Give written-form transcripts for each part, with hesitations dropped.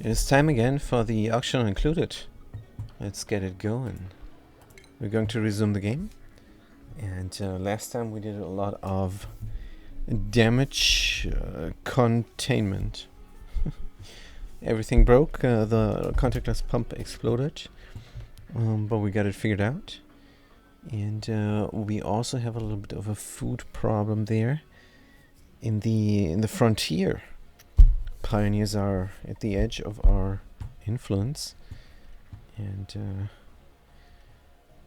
It's time again for the auction included. Let's get it going. We're going to resume the game. And last time we did a lot of damage containment. Everything broke. The contactless pump exploded. But we got it figured out. And we also have a little bit of a food problem there in the frontier. Pioneers are at the edge of our influence and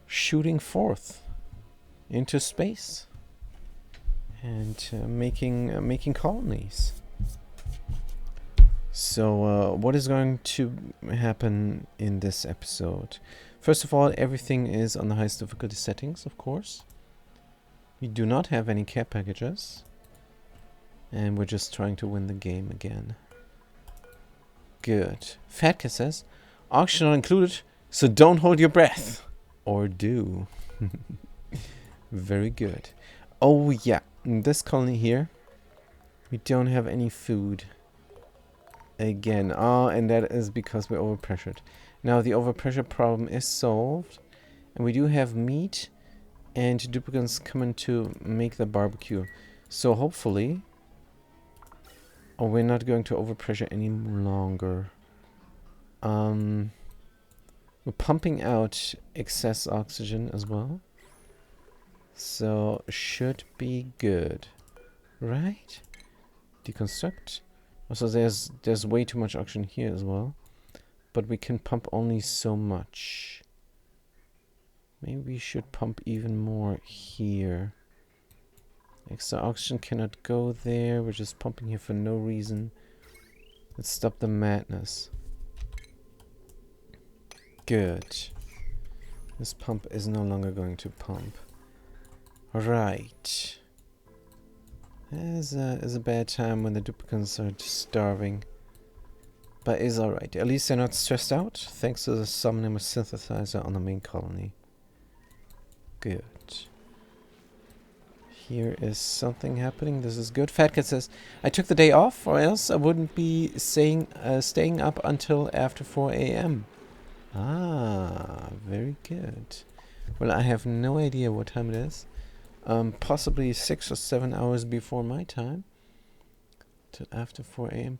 shooting forth into space and making colonies. So what is going to happen in this episode? First of all, everything is on the highest difficulty settings, of course. We do not have any care packages, and we're just trying to win the game again. Good. Fatcat says, auction not included, so don't hold your breath. Or do. Very good. Oh yeah, in this colony here, we don't have any food. Again. And that is because we're overpressured. Now the overpressure problem is solved. And we do have meat and duplicates coming to make the barbecue. So hopefully... Oh, we're not going to overpressure any longer. We're pumping out excess oxygen as well. So, should be good. Right? Deconstruct. Also, there's way too much oxygen here as well. But we can pump only so much. Maybe we should pump even more here. Extra oxygen cannot go there. We're just pumping here for no reason. Let's stop the madness. Good. This pump is no longer going to pump. Right. Is a bad time when the duplicates are starving. But it's alright. At least they're not stressed out, thanks to the subnumber synthesizer on the main colony. Good. Here is something happening. This is good. Fatcat says, I took the day off, or else I wouldn't be staying up until after 4 a.m. Ah, very good. Well, I have no idea what time it is. Possibly 6 or 7 hours before my time. Till after 4 a.m.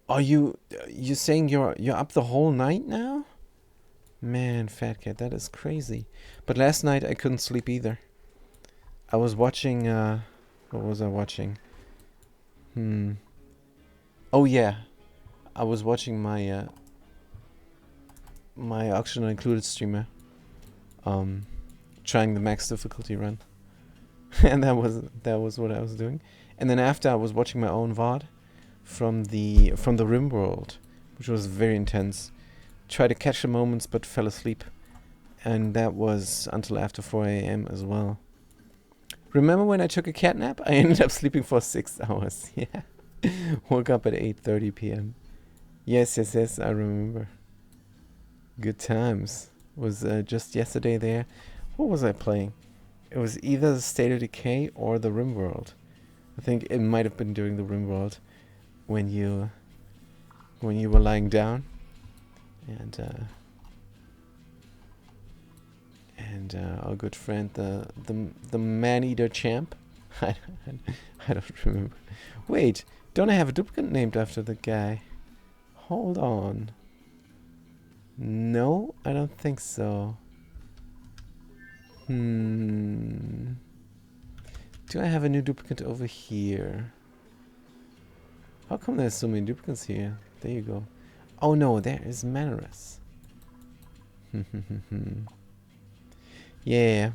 Are you saying you're up the whole night now? Man, Fatcat, that is crazy. But last night I couldn't sleep either. I was watching, what was I watching? Oh yeah, I was watching my, my auction included streamer, trying the max difficulty run. And that was what I was doing. And then after I was watching my own VOD from the Rim World, which was very intense. Tried to catch the moments but fell asleep. And that was until after 4 a.m. as well. Remember when I took a cat nap? I ended up sleeping for 6 hours. Yeah. Woke up at 8:30 p.m. Yes, I remember. Good times. Was just yesterday there. What was I playing? It was either the State of Decay or the Rim World. I think it might have been during the Rim World when you were lying down and our good friend, the man-eater champ. I don't remember. Wait, don't I have a duplicate named after the guy? Hold on. No, I don't think so. Do I have a new duplicate over here? How come there's so many duplicates here? There you go. Oh no, there is Manarus. Yeah,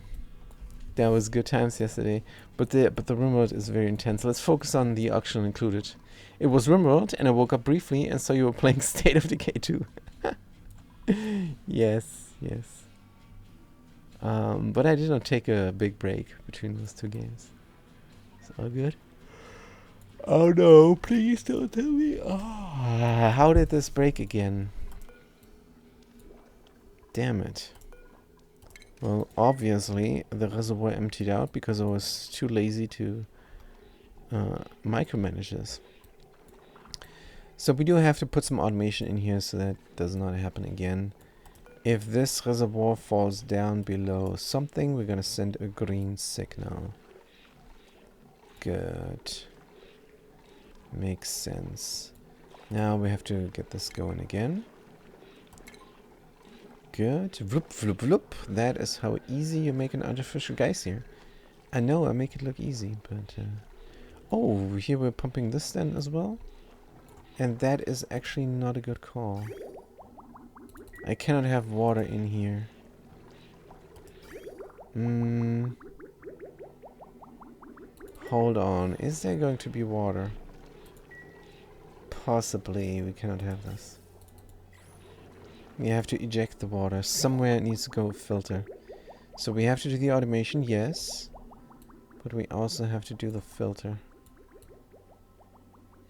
that was good times yesterday. But the Rimworld is very intense. Let's focus on the auction included. It was Rimworld, and I woke up briefly and saw you were playing State of Decay 2. Yes. But I did not take a big break between those two games. It's all good. Oh no, please don't tell me. How did this break again? Damn it. Well, obviously, the reservoir emptied out because I was too lazy to micromanage this. So we do have to put some automation in here so that does not happen again. If this reservoir falls down below something, we're gonna send a green signal. Good. Makes sense. Now we have to get this going again. Good. Vloop, vloop, vloop. That is how easy you make an artificial geyser. I know I make it look easy, but... oh, here we're pumping this then as well? And that is actually not a good call. I cannot have water in here. Hold on. Is there going to be water? Possibly. We cannot have this. We have to eject the water. Somewhere it needs to go filter. So we have to do the automation, yes. But we also have to do the filter.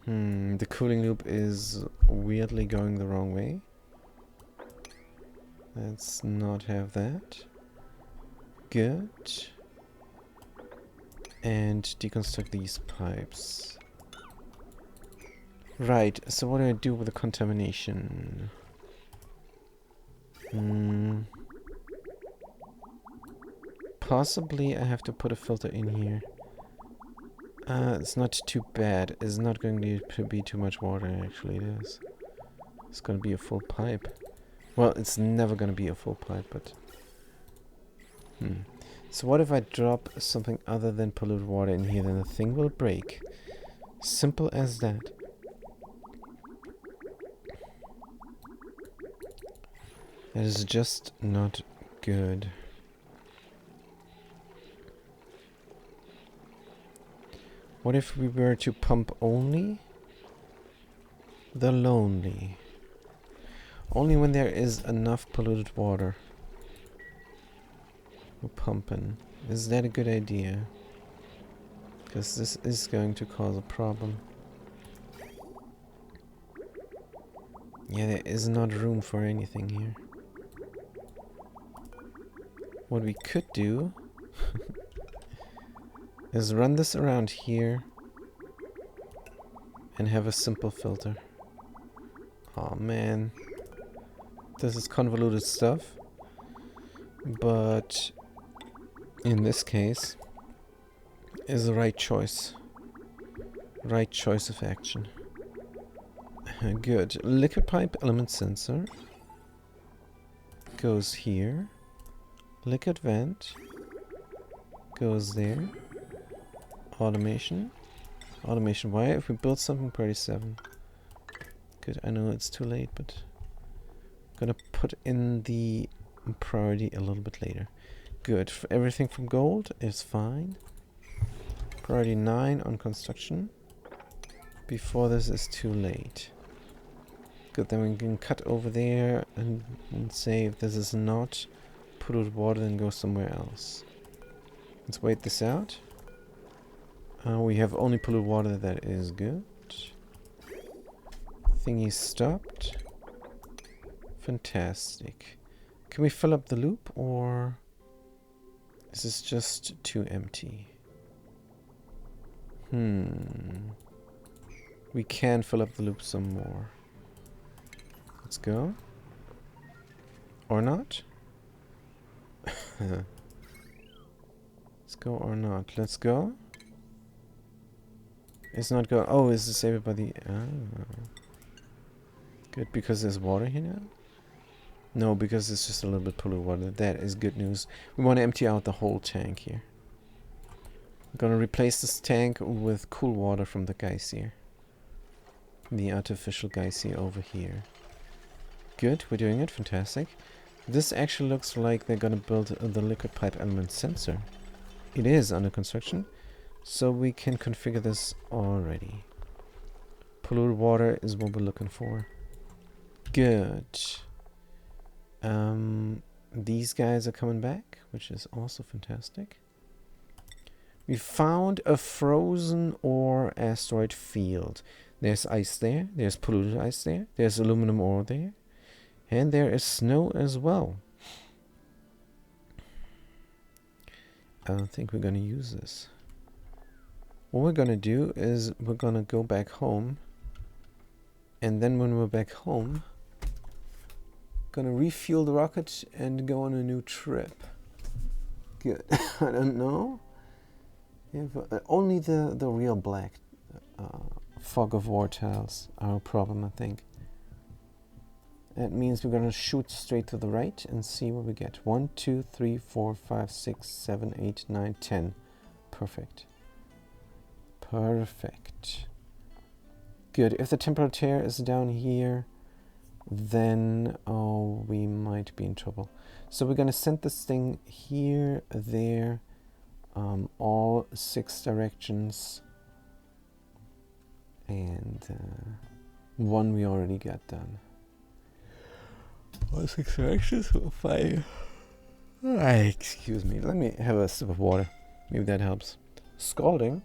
The cooling loop is weirdly going the wrong way. Let's not have that. Good. And deconstruct these pipes. Right, so what do I do with the contamination? Possibly I have to put a filter in here. It's not too bad. It's not going to be too much water, actually it is. It's going to be a full pipe. Well, it's never going to be a full pipe, but... So what if I drop something other than polluted water in here, then the thing will break. Simple as that. That is just not good. What if we were to pump only the lonely? Only when there is enough polluted water. We're pumping. Is that a good idea? Because this is going to cause a problem. Yeah, there is not room for anything here. What we could do is run this around here and have a simple filter. Oh man, this is convoluted stuff, but in this case is the right choice. Right choice of action. Good. Liquid pipe element sensor goes here. Liquid vent goes there. Automation. Automation wire. If we build something priority 7. Good. I know it's too late, but I'm gonna put in the priority a little bit later. Good. For everything from gold is fine. Priority 9 on construction. Before this is too late. Good. Then we can cut over there and say if this is not polluted water, then go somewhere else. Let's wait this out. We have only polluted water. That is good. Thingy stopped. Fantastic. Can we fill up the loop, or is this just too empty? We can fill up the loop some more. Let's go. Or not? Let's go or not. Let's go. It's not go. Oh, is disabled by the... Oh. Good, because there's water here now? No, because it's just a little bit polluted water. That is good news. We want to empty out the whole tank here. I'm gonna replace this tank with cool water from the geyser. The artificial geyser over here. Good, we're doing it. Fantastic. This actually looks like they're gonna build the liquid pipe element sensor. It is under construction, so we can configure this already. Polluted water is what we're looking for. Good. These guys are coming back, which is also fantastic. We found a frozen ore asteroid field. There's ice there, there's polluted ice there, there's aluminum ore there, and there is snow as well. I don't think we're going to use this. What we're going to do is we're going to go back home And then when we're back home, gonna refuel the rocket and go on a new trip. Good. I don't know if only the real black fog of war tiles are a problem, I think. That means we're gonna shoot straight to the right and see what we get. 1, 2, 3, 4, 5, 6, 7, 8, 9, 10. Perfect. Perfect. Good. If the temperature is down here, then we might be in trouble. So we're gonna send this thing here, there, all 6 directions, and 1 we already got done. All 6 directions, 5. Excuse me. Let me have a sip of water. Maybe that helps. Scalding.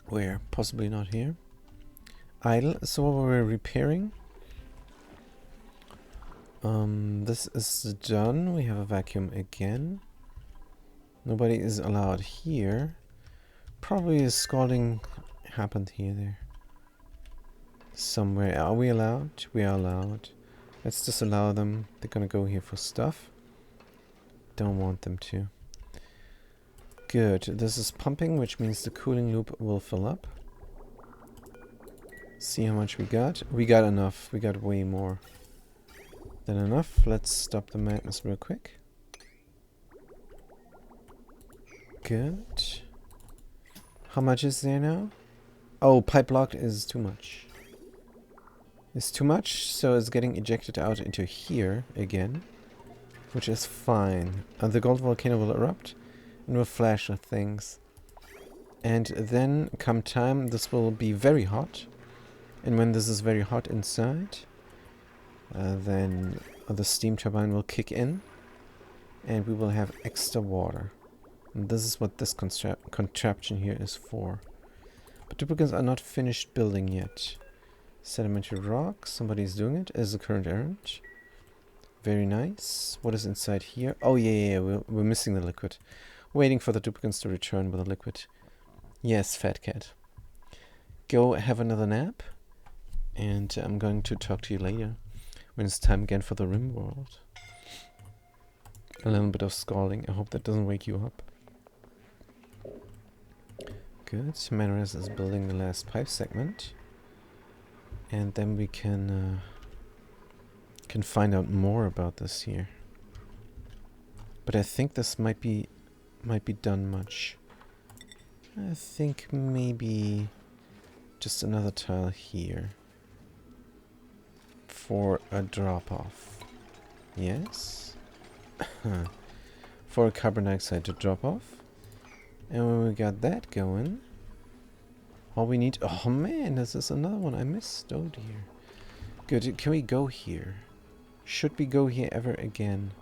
Where? Possibly not here. Idle. So what we're repairing. This is done. We have a vacuum again. Nobody is allowed here. Probably a scalding happened here, there. Somewhere. Are we allowed? We are allowed. Let's disallow them. They're gonna go here for stuff. Don't want them to. Good. This is pumping, which means the cooling loop will fill up. See how much we got. We got enough. We got way more than enough. Let's stop the madness real quick. Good. How much is there now? Oh, pipe locked is too much. It's too much, so it's getting ejected out into here again, which is fine. The gold volcano will erupt and will flash with things. And then, come time, this will be very hot. And when this is very hot inside, then the steam turbine will kick in and we will have extra water. And this is what this contraption here is for. But duplicates are not finished building yet. Sedimentary rock, somebody's doing it as a current errand. Very nice. What is inside here? Oh yeah, we're missing the liquid. Waiting for the duplicates to return with the liquid. Yes, fat cat. Go have another nap. And I'm going to talk to you later. When it's time again for the Rim World. A little bit of scalding. I hope that doesn't wake you up. Good. Manres is building the last pipe segment. And then we can find out more about this here. But I think this might be done much. I think maybe just another tile here for a drop off. Yes. For a carbon dioxide to drop off. And when we got that going, all we need... Oh man, this is another one I missed. Oh dear. Good, can we go here? Should we go here ever again?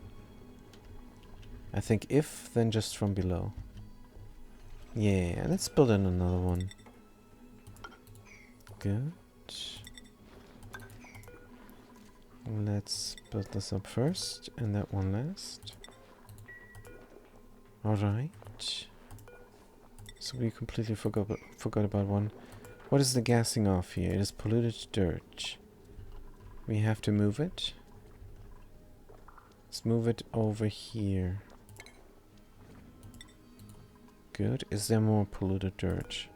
I think if, then just from below. Yeah, let's build in another one. Good. Let's build this up first, and that one last. Alright. So we completely forgot about one. What is the gassing off here? It is polluted dirt. We have to move it. Let's move it over here. Good. Is there more polluted dirt?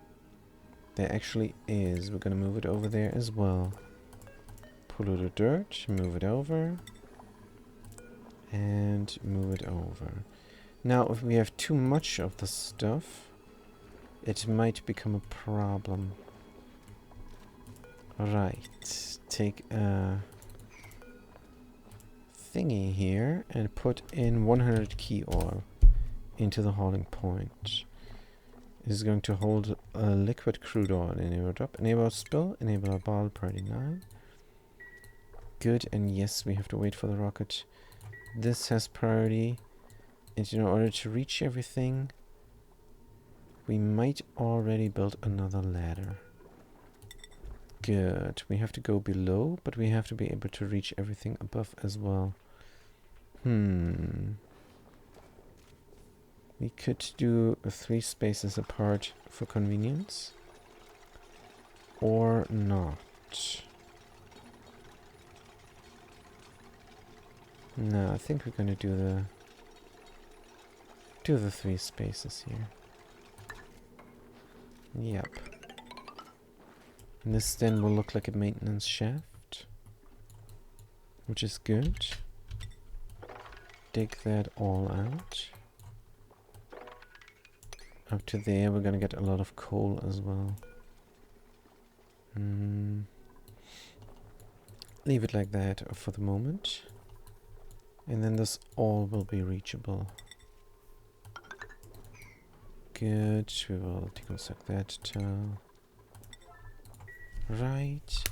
There actually is. We're gonna move it over there as well. Polluted dirt. Move it over. And move it over. Now, if we have too much of the stuff, it might become a problem. Right. Take a thingy here and put in 100 key ore into the hauling point. This is going to hold a liquid crude oil. Enable drop, enable spill, enable bottle priority 9. Good, and yes, we have to wait for the rocket. This has priority, and in order to reach everything, we might already build another ladder. Good. We have to go below, but we have to be able to reach everything above as well. We could do 3 spaces apart for convenience. or not? No, I think we're gonna do the 3 spaces here. Yep. And this then will look like a maintenance shaft, which is good. Dig that all out. Up to there, we're gonna get a lot of coal as well. Leave it like that for the moment. And then this all will be reachable. Good, we will deconstruct that tile. Right.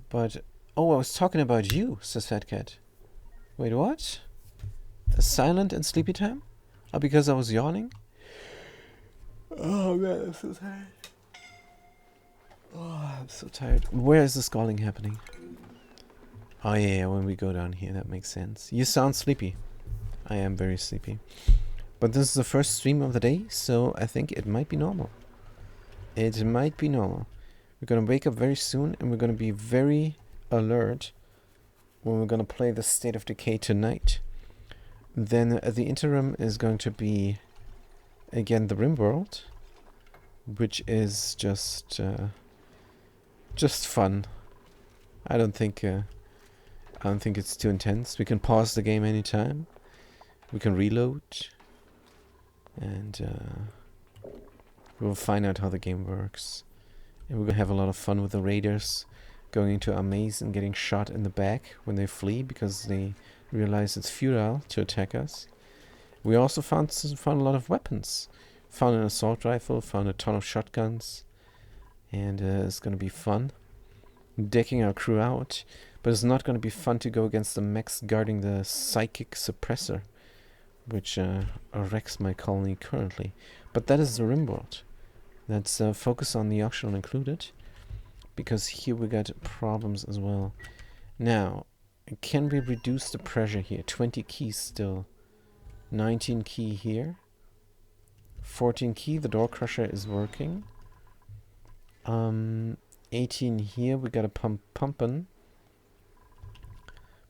But, oh, I was talking about you, says Fat Cat. Wait, what? A silent and sleepy time? Oh, because I was yawning? Oh man, I'm so tired. Oh, I'm so tired. Where is the scalding happening? Oh yeah, when we go down here, that makes sense. You sound sleepy. I am very sleepy. But this is the first stream of the day, so I think it might be normal. It might be normal. We're gonna wake up very soon, and we're gonna be very alert when we're gonna play the State of Decay tonight. Then the interim is going to be, again, the RimWorld, which is just fun. I don't think it's too intense. We can pause the game anytime. We can reload. And we'll find out how the game works. And we're gonna have a lot of fun with the raiders going into our maze and getting shot in the back when they flee because they realize it's futile to attack us. We also found a lot of weapons. Found an assault rifle, found a ton of shotguns. And it's gonna be fun. Decking our crew out. But it's not gonna be fun to go against the mechs guarding the psychic suppressor, which wrecks my colony currently. But that is the RimWorld. Let's focus on the optional included, because here we got problems as well. Now, can we reduce the pressure here? 20 keys still. 19 key here. 14 key, the door crusher is working. 18 here, we got a pumpin'.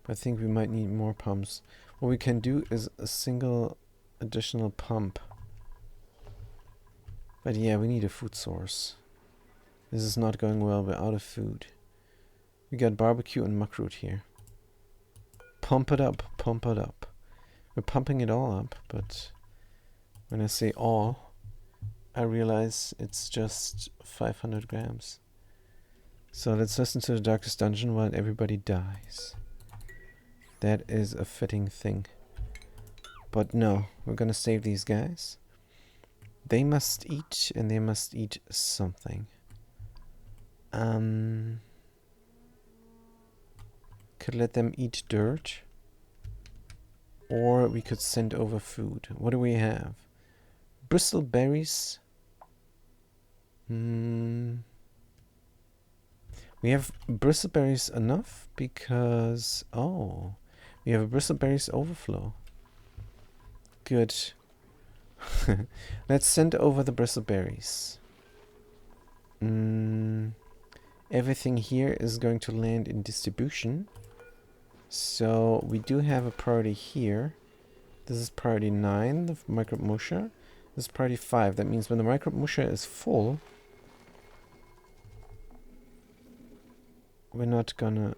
I think we might need more pumps. What we can do is a single additional pump. But yeah, we need a food source. This is not going well, we're out of food. We got barbecue and muckroot here. Pump it up, pump it up. We're pumping it all up, but when I say all, I realize it's just 500 grams. So let's listen to the Darkest Dungeon while everybody dies. That is a fitting thing. But no, we're gonna save these guys. They must eat, and they must eat something. Could let them eat dirt. Or we could send over food. What do we have? Bristleberries. We have bristleberries enough because... Oh, we have a bristleberries overflow. Good. Let's send over the bristleberries. Everything here is going to land in distribution. So we do have a priority here. This is priority 9, the microbe musher. This is priority 5. That means when the microbe musher is full, we're not gonna...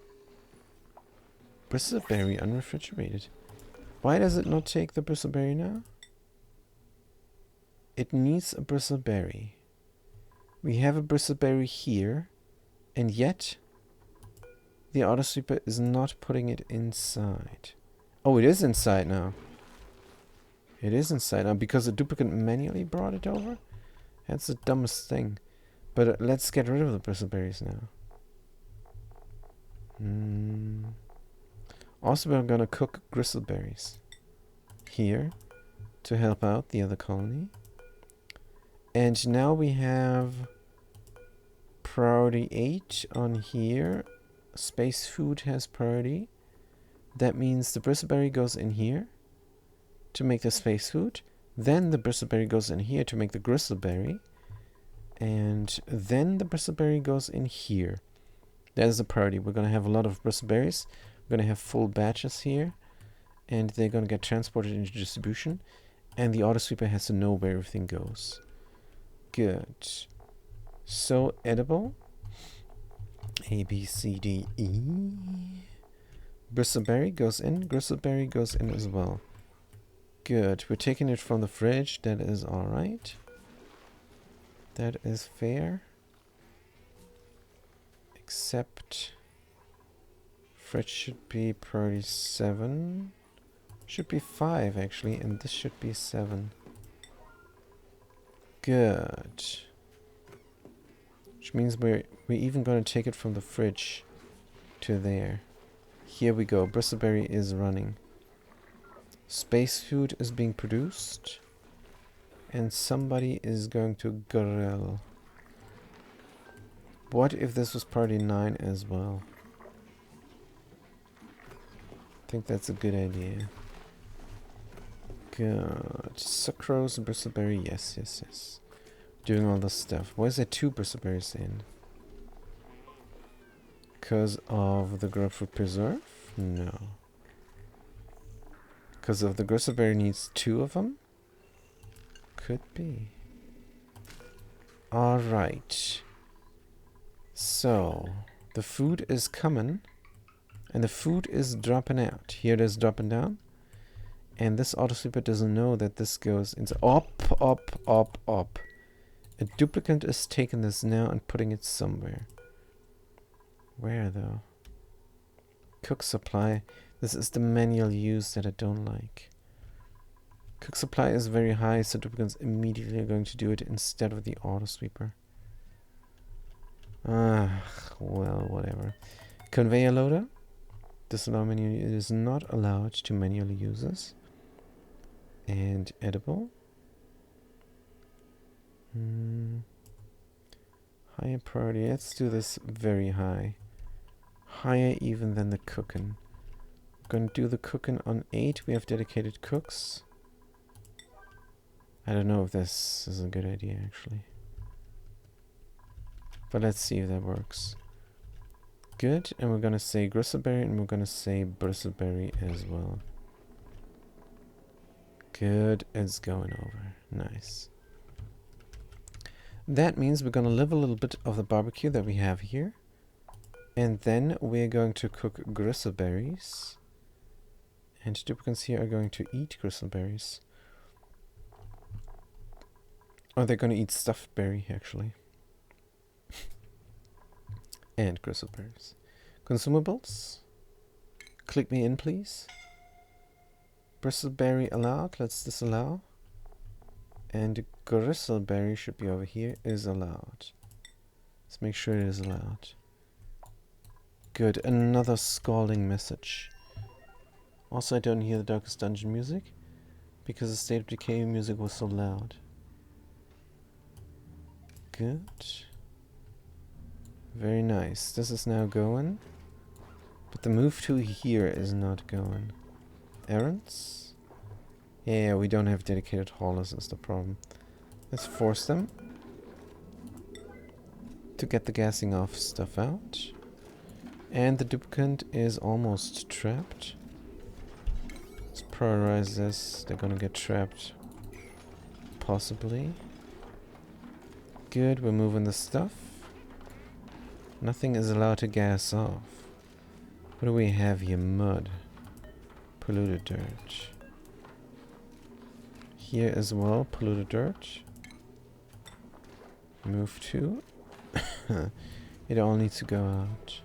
Bristleberry unrefrigerated. Why does it not take the bristleberry now? It needs a bristleberry. We have a bristleberry here, and yet the autosweeper is not putting it inside. Oh, it is inside now. It is inside now because the duplicate manually brought it over? That's the dumbest thing. But let's get rid of the bristleberries now. Also, we're gonna cook gristleberries here to help out the other colony. And now we have priority 8 on here. Space food has priority. That means the bristleberry goes in here to make the space food. Then the bristleberry goes in here to make the gristleberry. And then the bristleberry goes in here. That is a priority. We're going to have a lot of bristleberries. We're going to have full batches here. And they're going to get transported into distribution. And the auto sweeper has to know where everything goes. Good. So, edible. A, B, C, D, E. Bristleberry goes in. Bristleberry goes in as well. Good. We're taking it from the fridge. That is alright. That is fair. Except fridge should be priority 7. Should be 5 actually, and this should be 7. Good. Which means we're even going to take it from the fridge to there. Here we go. Bristleberry is running. Space food is being produced. And somebody is going to grill. What if this was priority 9 as well? I think that's a good idea. Good. Sucrose and bristleberry. Yes, yes, yes. Doing all this stuff. Why is there 2 bristleberries in? Because of the grapefruit preserve? No. Because of the bristleberry needs 2 of them? Could be. Alright. So, the food is coming. And the food is dropping out. Here it is dropping down. And this autosweeper doesn't know that this goes into up, up, up, up. A duplicate is taking this now and putting it somewhere. Where though? Cook supply. This is the manual use that I don't like. Cook supply is very high, so duplicates immediately are going to do it instead of the autosweeper. Ah, well, whatever. Conveyor loader. Disallow menu is not allowed to manually use this. And edible. Higher priority. Let's do this very high. Higher even than the cooking. Gonna do the cooking on 8. We have dedicated cooks. I don't know if this is a good idea actually. But let's see if that works. Good, and we're gonna say gristleberry and we're gonna say bristleberry as well. Good, it's going over. Nice. That means we're gonna live a little bit of the barbecue that we have here. And then we're going to cook gristleberries. And duplicates here are going to eat gristleberries. Oh, they're gonna eat stuffed berry actually. And gristleberries. Consumables. Click me in, please. Bristleberry allowed. Let's disallow. And gristleberry should be over here. Is allowed. Let's make sure it is allowed. Good. Another scalding message. Also, I don't hear the Darkest Dungeon music because the State of Decay music was so loud. Good. Very nice. This is now going. But the move to here is not going. Errands? Yeah, we don't have dedicated haulers is the problem. Let's force them to get the gassing off stuff out. And the duplicant is almost trapped. Let's prioritize this. They're gonna get trapped. Possibly. Good, we're moving the stuff. Nothing is allowed to gas off. What do we have here? Mud. Polluted dirt. Here as well, polluted dirt. Move to. It all needs to go out.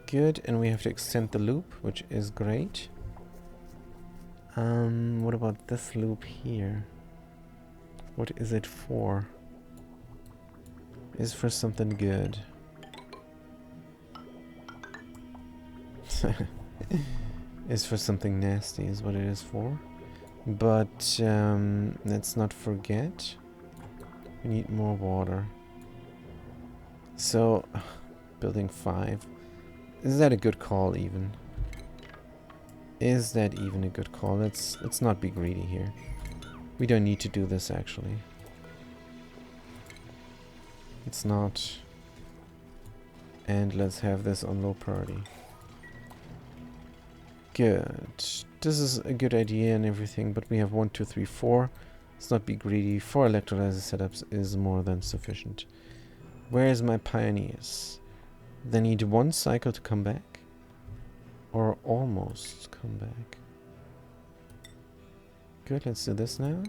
Good, and we have to extend the loop, which is great. What about this loop here? What is it for? Is for something good. Is for something nasty is what it is for. But let's not forget we need more water. So building 5. Is that a good call even? Is that even a good call? Let's not be greedy here. We don't need to do this actually. It's not. And let's have this on low priority. Good. This is a good idea and everything, but we have 1, 2, 3, 4. Let's not be greedy. 4 electrolyzer setups is more than sufficient. Where's my pioneers? They need 1 cycle to come back. Or almost come back. Good, let's do this now.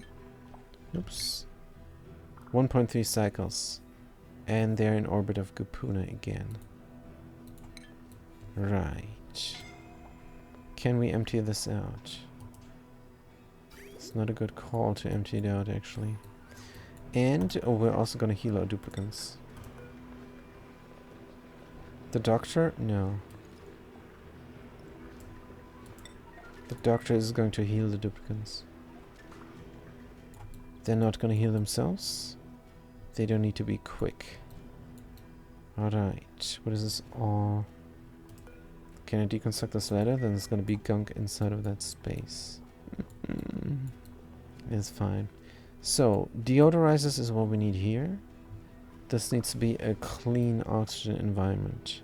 Oops. 1.3 cycles. And they're in orbit of Gupuna again. Right. Can we empty this out? It's not a good call to empty it out, actually. And we're also going to heal our duplicants. The doctor? No. The doctor is going to heal the duplicants. They're not going to heal themselves. They don't need to be quick. Alright. What is this? Oh. Can I deconstruct this ladder? Then there's going to be gunk inside of that space. It's fine. So, deodorizers is what we need here. This needs to be a clean oxygen environment.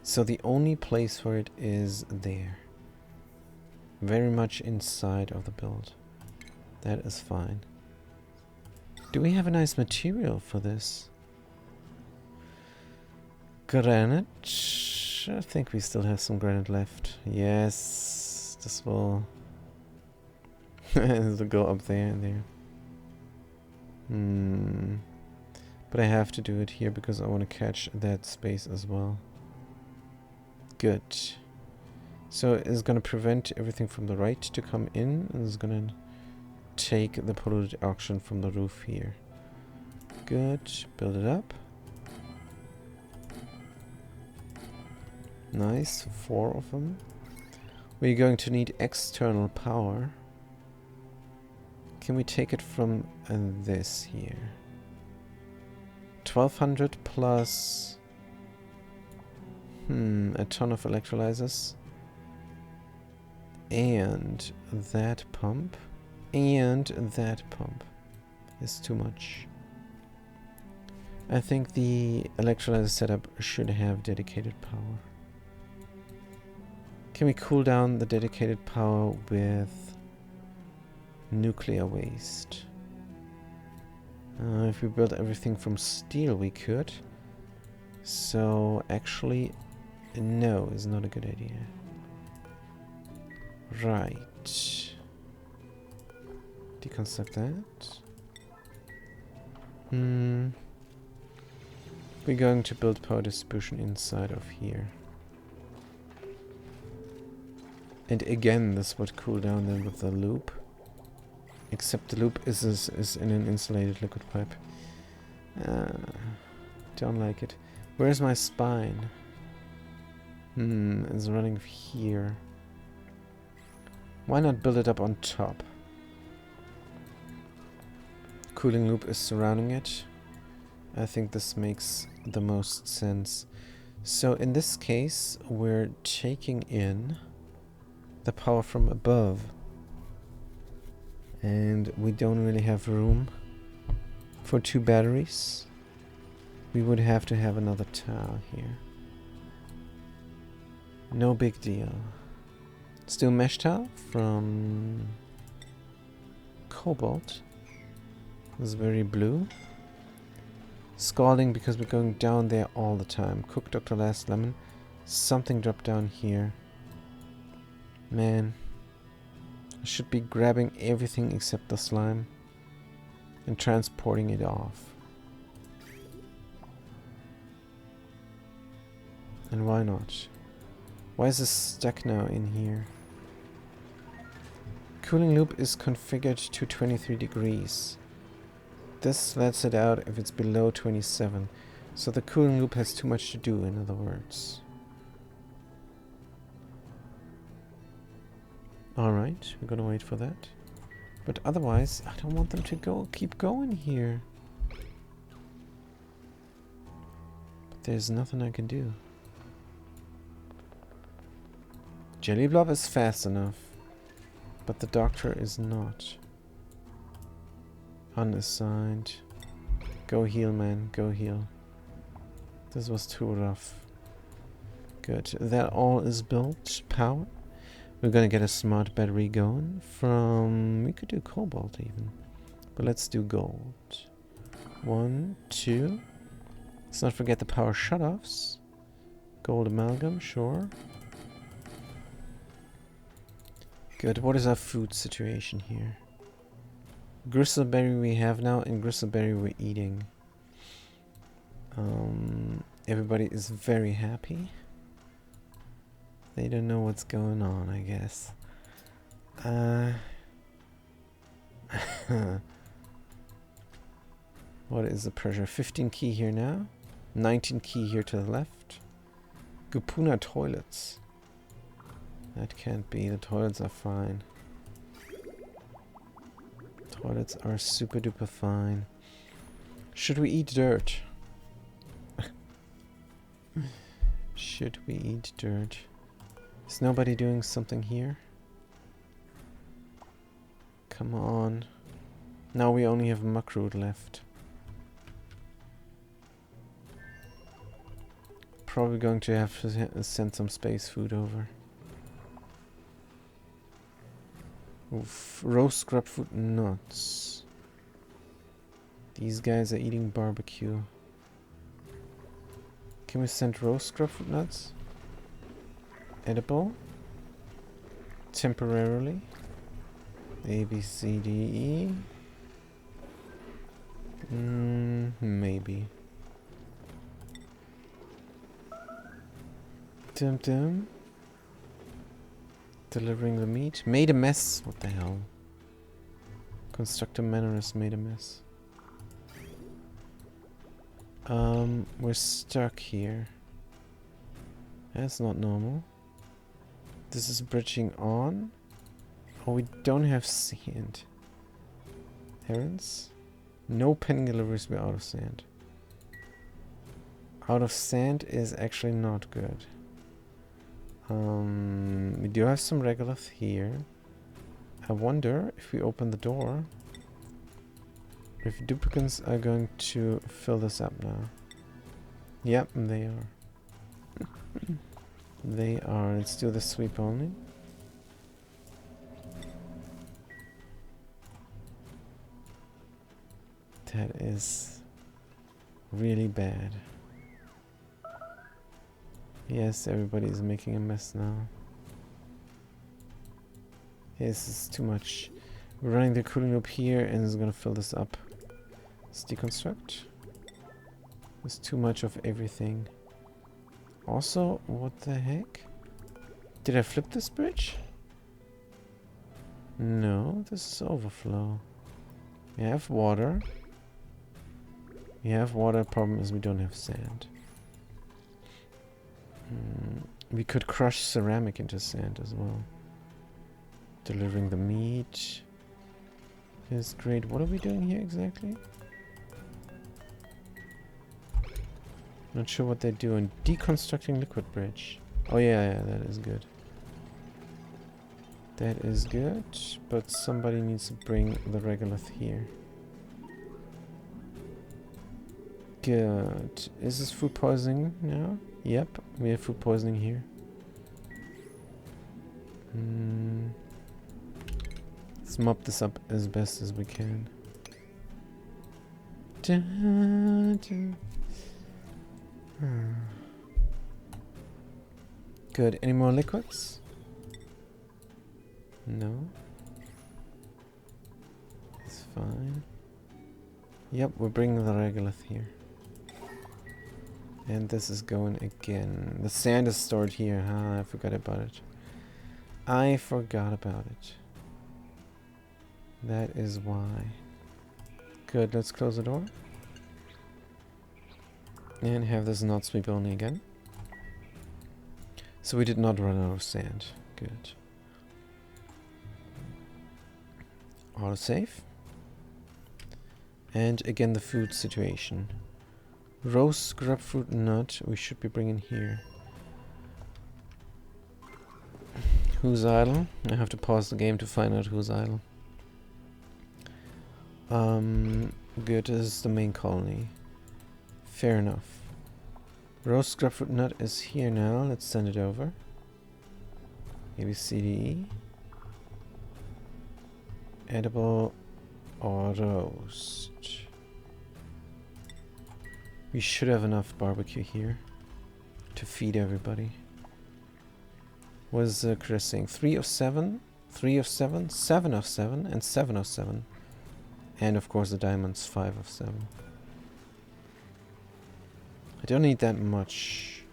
So the only place for it is there. Very much inside of the build. That is fine. Do we have a nice material for this? Granite. I think we still have some granite left. Yes. This will... It'll go up there and there. But I have to do it here because I want to catch that space as well. Good. So it's going to prevent everything from the right to come in. And it's going to take the polluted oxygen from the roof here. Good. Build it up. Nice. 4 of them. We're going to need external power. Can we take it from this here? 1200 plus... a ton of electrolyzers. And that pump. And that pump is too much. I think the electrolyzer setup should have dedicated power. Can we cool down the dedicated power with nuclear waste? If we build everything from steel, we could. So, actually, no, is not a good idea. Right. Deconstruct that. We're going to build power distribution inside of here. And again, this would cool down then with the loop. Except the loop is in an insulated liquid pipe. Don't like it. Where's my spine? It's running here. Why not build it up on top? Cooling loop is surrounding it. I think this makes the most sense. So in this case, we're taking in the power from above. And we don't really have room for 2 batteries. We would have to have another tile here. No big deal. Still mesh tile from Cobalt. It's very blue. Scalding because we're going down there all the time. Cook Dr. Last Lemon. Something dropped down here. Man. I should be grabbing everything except the slime and transporting it off. And why not? Why is this stuck now in here? Cooling loop is configured to 23 degrees. This lets it out if it's below 27. So the cooling loop has too much to do, in other words. Alright, we're gonna wait for that. But otherwise, I don't want them to keep going here. But there's nothing I can do. Jelly Blob is fast enough, but the doctor is not. Unassigned. Go heal, man. Go heal. This was too rough. Good. That all is built. Power. We're gonna get a smart battery going from... We could do cobalt even. But let's do gold. 1, 2. Let's not forget the power shutoffs. Gold amalgam, sure. Good. What is our food situation here? Gristleberry we have now, and gristleberry we're eating. Everybody is very happy. They don't know what's going on, I guess. What is the pressure? 15 key here now. 19 key here to the left. Gupuna toilets. That can't be. The toilets are fine. Toilets are super duper fine. Should we eat dirt? Should we eat dirt? Is nobody doing something here? Come on. Now we only have muckroot left. Probably going to have to send some space food over. Oof. Roast grubfoot nuts. These guys are eating barbecue. Can we send roast grubfoot nuts? Edible. Temporarily. A, B, C, D, E. Maybe. Dum dum. Delivering the meat. Made a mess. What the hell? Constructor Manorist made a mess. We're stuck here. That's not normal. This is bridging on. Oh, we don't have sand. Errands? No pen deliveries, we're out of sand. Out of sand is actually not good. We do have some regolith here. I wonder if we open the door, if duplicates are going to fill this up now. Yep, they are. They are. Let's do the sweep only. That is really bad. Yes, everybody is making a mess now. Yes, this is too much. We're running the cooling loop here and it's gonna fill this up. Let's deconstruct. There's too much of everything. Also, what the heck? Did I flip this bridge? No, this is overflow. We have water. We have water, problem is we don't have sand. We could crush ceramic into sand as well. Delivering the meat is great. What are we doing here exactly? Not sure what they're doing. Deconstructing liquid bridge. Oh yeah, that is good. That is good, but somebody needs to bring the regolith here. Good. Is this food poisoning now? Yep, we have food poisoning here. Let's mop this up as best as we can. Good. Any more liquids? No. It's fine. Yep, we're bringing the regolith here. And this is going again. The sand is stored here. I forgot about it. I forgot about it. That is why. Good, let's close the door. And have this not sweep only again. So we did not run out of sand. Good. Autosave. And again the food situation. Roast grubfruit nut we should be bringing here. Who's idle? I have to pause the game to find out who's idle. Good, this is the main colony. Fair enough. Roast grapefruit nut is here now. Let's send it over. A, B, C, D, E. Edible or roast. We should have enough barbecue here to feed everybody. What is Chris saying? 3 of 7, 3 of 7, 7 of 7, and 7 of 7. And of course the diamonds, 5 of 7. I don't need that much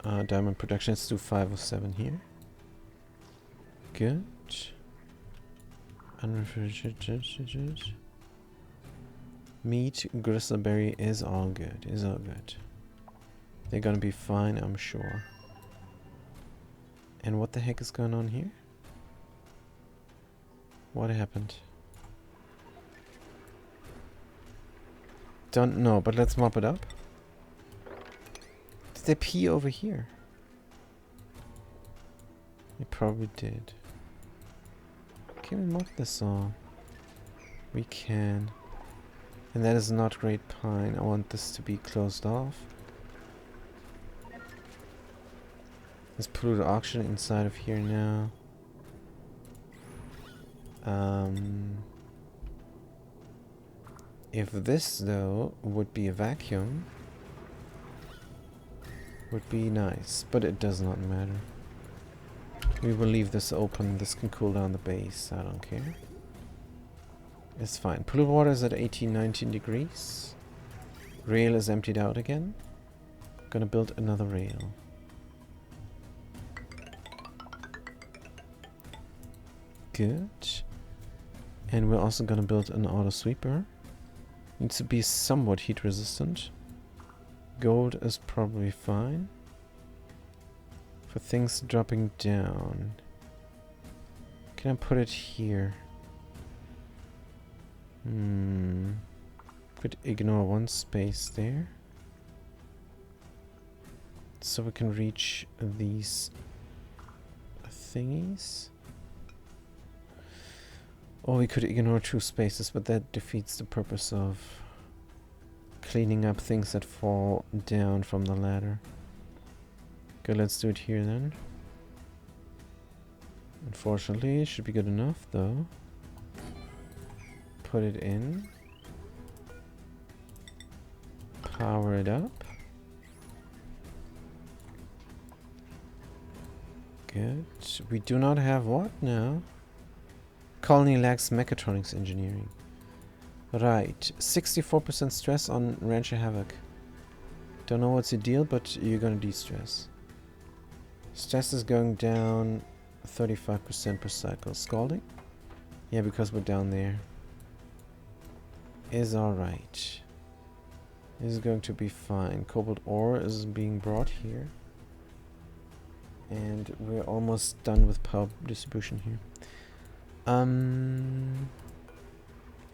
diamond production. Let's do 5 of 7 here. Good. Unrefrigerated. Meat, gristleberry is all good. Is all good. They're gonna be fine, I'm sure. And what the heck is going on here? What happened? Don't know, but let's mop it up. Did they pee over here? They probably did. Can we mop this all? We can. And that is not great pine. I want this to be closed off. Let's put the auction inside of here now. If this though would be a vacuum, would be nice, but it does not matter. We will leave this open. This can cool down the base. I don't care. It's fine. Pool water is at 18, 19 degrees. Rail is emptied out again. Gonna build another rail. Good. And we're also gonna build an auto sweeper. Needs to be somewhat heat resistant. Gold is probably fine. For things dropping down. Can I put it here? Could ignore one space there. So we can reach these thingies. Or we could ignore 2 spaces, but that defeats the purpose of cleaning up things that fall down from the ladder. Okay, let's do it here then. Unfortunately, it should be good enough though. Put it in. Power it up. Good. We do not have what now? Colony lacks mechatronics engineering. Right. 64% stress on Rancher Havoc. Don't know what's the deal, but you're gonna de-stress. Stress is going down 35% per cycle. Scalding? Yeah, because we're down there. Is alright. This is going to be fine. Cobalt ore is being brought here. And we're almost done with power distribution here.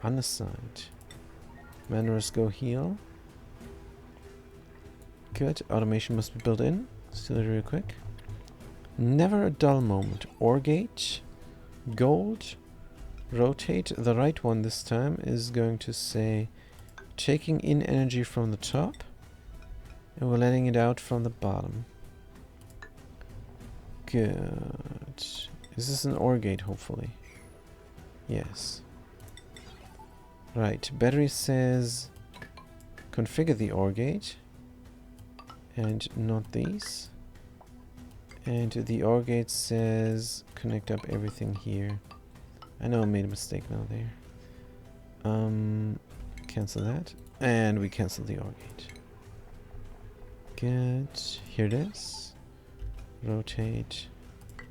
Unassigned. Mannerers go heal. Good. Automation must be built in. Let's do that real quick. Never a dull moment. Ore gate. Gold. Rotate. The right one this time is going to say taking in energy from the top. And we're letting it out from the bottom. Good. Is this an ore gate, hopefully? Yes. Right. Battery says configure the ore gate. And not these. And the OR gate says connect up everything here. I know I made a mistake now there. Cancel that. And we cancel the OR gate. Good. Here it is. Rotate.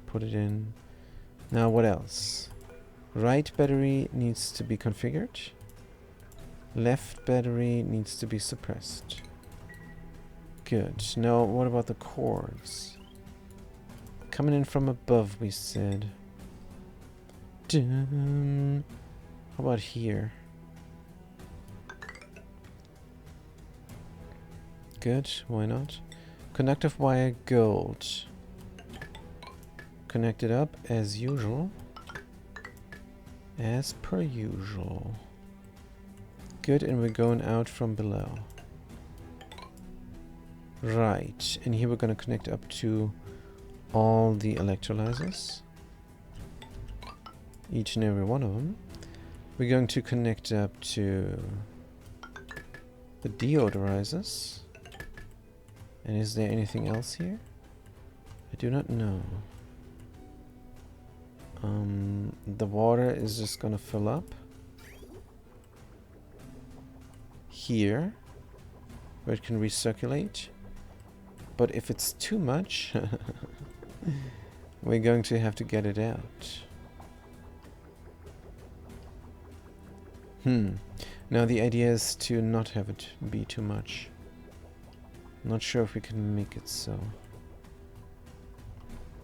Put it in. Now what else? Right battery needs to be configured. Left battery needs to be suppressed. Good. Now what about the cords? Coming in from above, we said. How about here? Good, why not? Conductive wire gold. Connect it up as usual. As per usual. Good, and we're going out from below. Right, and here we're going to connect up to all the electrolyzers. Each and every one of them. We're going to connect up to the deodorizers. And is there anything else here? I do not know. The water is just gonna fill up here, where it can recirculate. But if it's too much, we're going to have to get it out. Now the idea is to not have it be too much. Not sure if we can make it so.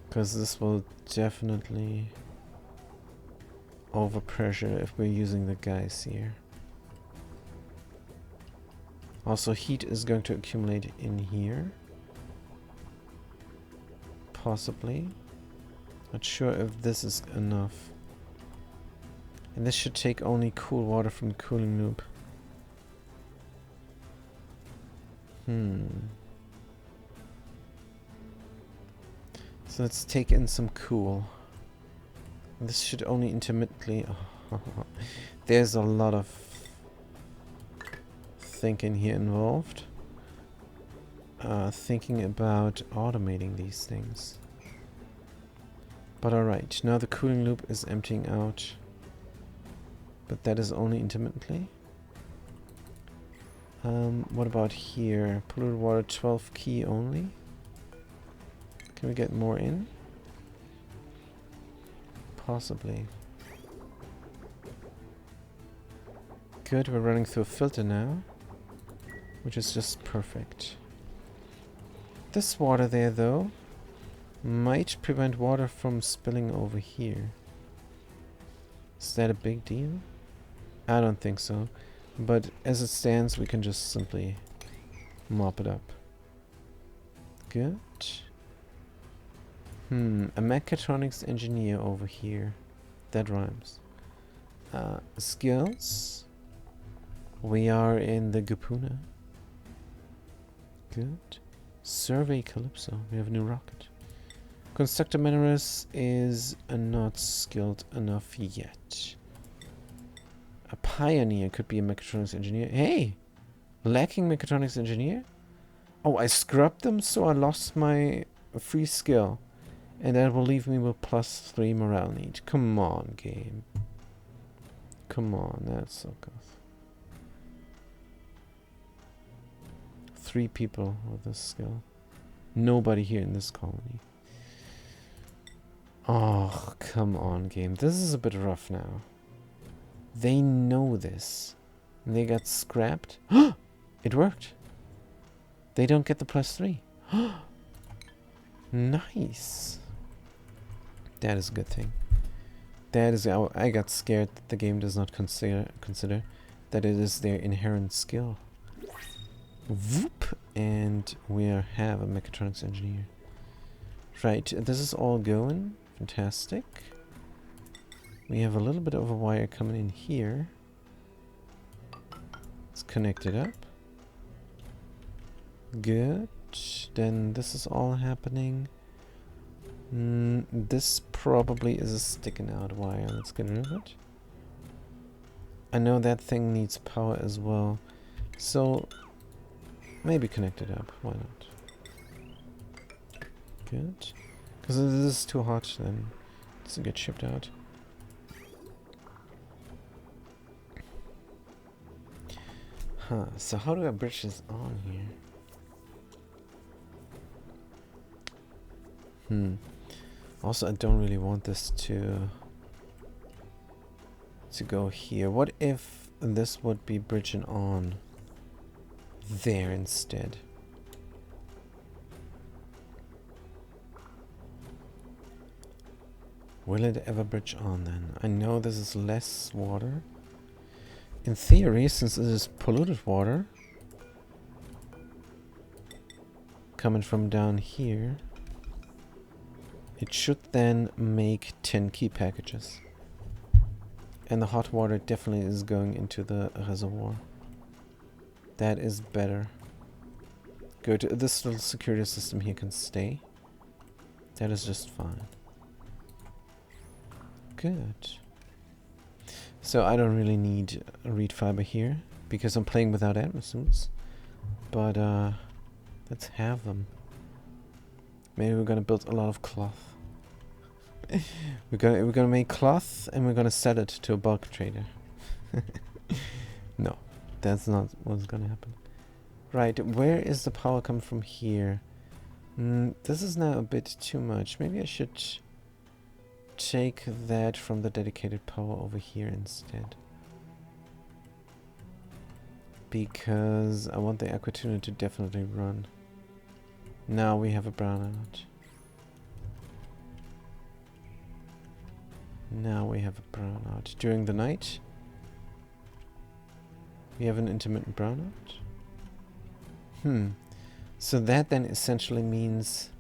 Because this will definitely overpressure if we're using the guys here. Also, heat is going to accumulate in here. Possibly. Not sure if this is enough. And this should take only cool water from the cooling loop. So let's take in some cool. This should only intermittently... There's a lot of thinking here involved. Thinking about automating these things. But alright, now the cooling loop is emptying out. But that is only intermittently. What about here? Polluted water 12 key only. Can we get more in? Possibly. Good, we're running through a filter now. Which is just perfect. This water there, though, might prevent water from spilling over here. Is that a big deal? I don't think so. But as it stands, we can just simply mop it up. Good. A mechatronics engineer over here. That rhymes. Skills. We are in the Gapuna. Good. Survey Calypso. We have a new rocket. Constructor Menarus is not skilled enough yet. A pioneer could be a mechatronics engineer. Hey! Lacking mechatronics engineer? Oh, I scrubbed them, so I lost my free skill. And that will leave me with +3 morale need. Come on, game. Come on, that's so good. 3 people with this skill. Nobody here in this colony. Oh, come on, game. This is a bit rough now. They know this. And they got scrapped. It worked. They don't get the +3. Nice. That is a good thing. That is... I got scared that the game does not consider that it is their inherent skill. Whoop! And we have a mechatronics engineer. Right, this is all going. Fantastic. We have a little bit of a wire coming in here. Let's connect it up. Good. Then this is all happening. This probably is a sticking out wire. Let's get rid of it. I know that thing needs power as well. So maybe connect it up. Why not? Good. Because if this is too hot, then it's get shipped out. So how do I bridge this on here? Also, I don't really want this to go here. What if this would be bridging on there instead? Will it ever bridge on then? I know this is less water. In theory, since it is polluted water coming from down here, it should then make 10 key packages. And the hot water definitely is going into the reservoir. That is better. Good. This little security system here can stay. That is just fine. Good. So I don't really need a reed fiber here because I'm playing without atmosuits. But let's have them. Maybe we're gonna build a lot of cloth. we're gonna make cloth and we're gonna sell it to a bulk trader. No, that's not what's gonna happen. Right, where is the power come from here? This is now a bit too much. Maybe I should take that from the dedicated power over here instead. Because I want the Aquatuner to definitely run. Now we have a brownout. Now we have a brownout. During the night, we have an intermittent brownout. So that then essentially means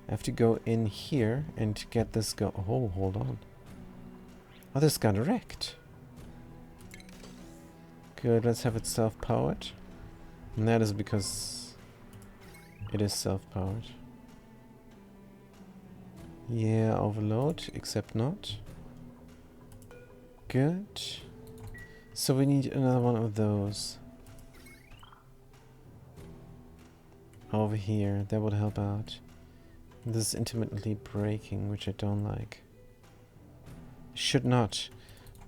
I have to go in here and get this go. Oh, hold on. Oh, this got wrecked. Good, let's have it self-powered. And that is because it is self-powered. Yeah, overload, except not. Good. So we need another one of those. Over here, that would help out. This is intermittently breaking, which I don't like. Should not,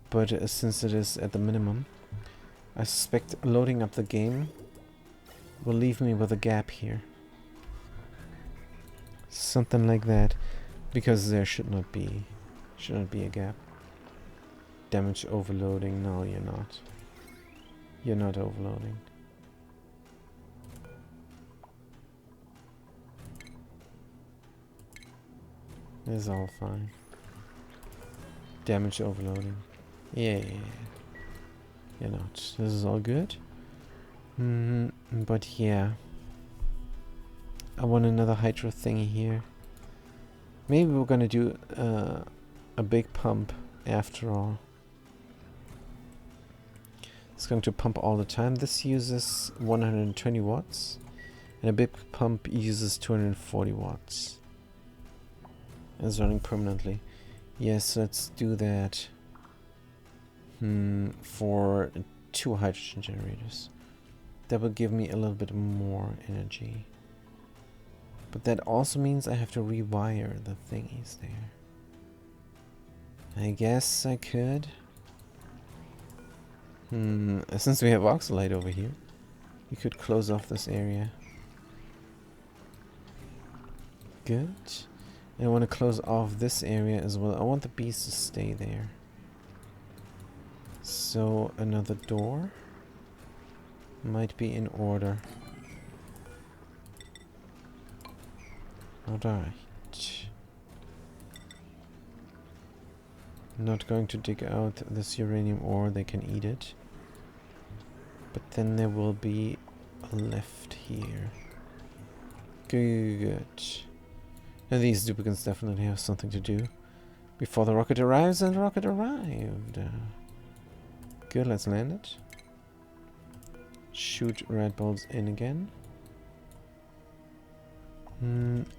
but since it is at the minimum, I suspect loading up the game will leave me with a gap here. Something like that, because there should not be a gap. Damage overloading, no you're not. You're not overloading. This is all fine. Damage overloading. Yeah. You're not. This is all good. But yeah. I want another hydro thingy here. Maybe we're gonna do a big pump after all. It's going to pump all the time. This uses 120 watts. And a big pump uses 240 watts. It's running permanently. Yes, let's do that. For 2 hydrogen generators. That will give me a little bit more energy. But that also means I have to rewire the thingies there. I guess I could. Since we have oxalite over here, we could close off this area. Good. And I want to close off this area as well. I want the bees to stay there. So another door might be in order. Alright. Not going to dig out this uranium ore, they can eat it. But then there will be a lift here. Good. Now these duplicants definitely have something to do before the rocket arrives, and the rocket arrived. Good, let's land it. Shoot red balls in again.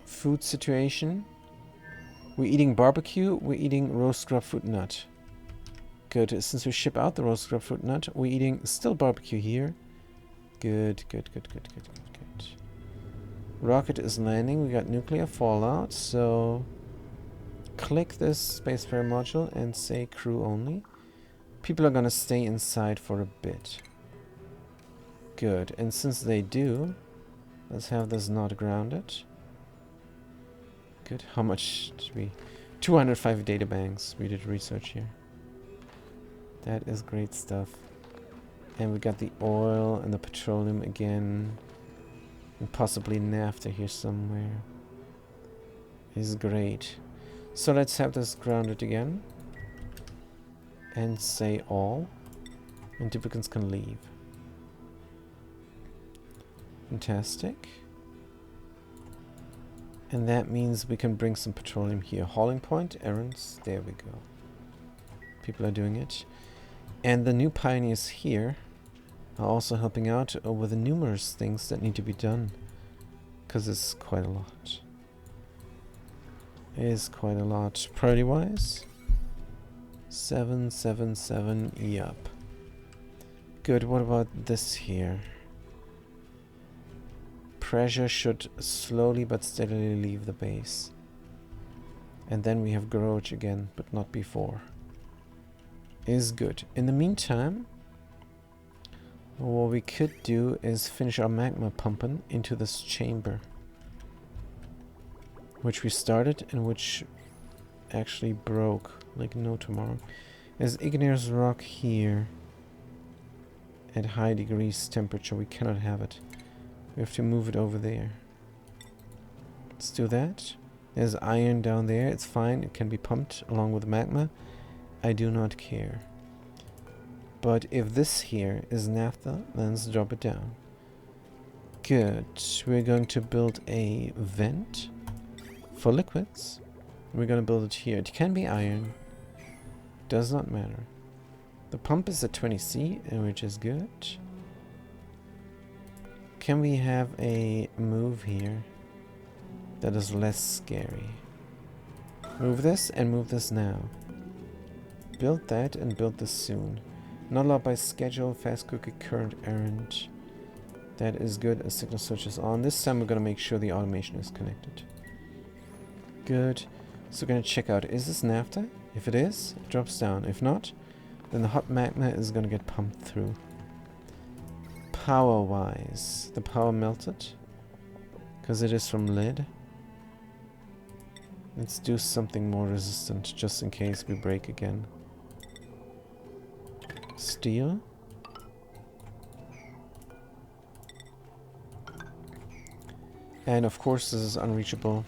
Food situation. We're eating barbecue, we're eating roast grub fruit nut. Good, since we ship out the roast grub fruit nut, we're eating still barbecue here. Good. Rocket is landing, we got nuclear fallout, so click this spacefarer module and say crew only. People are gonna stay inside for a bit. Good, and since they do, let's have this not grounded. Good, how much did we... 205 data banks, we did research here. That is great stuff. And we got the oil and the petroleum again. And possibly naphtha here somewhere. Is great. So let's have this grounded again. And say all. And duplicants can leave. Fantastic. And that means we can bring some petroleum here. Hauling point, errands, there we go. People are doing it. And the new pioneers here are also helping out with the numerous things that need to be done. Because it's quite a lot. It is quite a lot. Priority-wise? 7, 7, 7, yup. Good, what about this here? Pressure should slowly but steadily leave the base. And then we have garage again, but not before. Is good. In the meantime, what we could do is finish our magma pumping into this chamber. Which we started and which actually broke like no tomorrow. There's igneous rock here. At high degrees temperature, we cannot have it. We have to move it over there. Let's do that. There's iron down there. It's fine. It can be pumped along with magma. I do not care. But if this here is naphtha, then let's drop it down. Good. We're going to build a vent for liquids. We're going to build it here. It can be iron. Does not matter. The pump is at 20C, which is good. Can we have a move here that is less scary? Move this and move this now. Build that and build this soon. Not allowed by schedule, fast cookie, current errand. That is good. A signal switch is on. This time we're going to make sure the automation is connected. Good. So we're going to check out, is this naphtha? If it is, it drops down. If not, then the hot magma is going to get pumped through. Power-wise, the power melted. Because it is from lead. Let's do something more resistant, just in case we break again. Steel. And of course this is unreachable.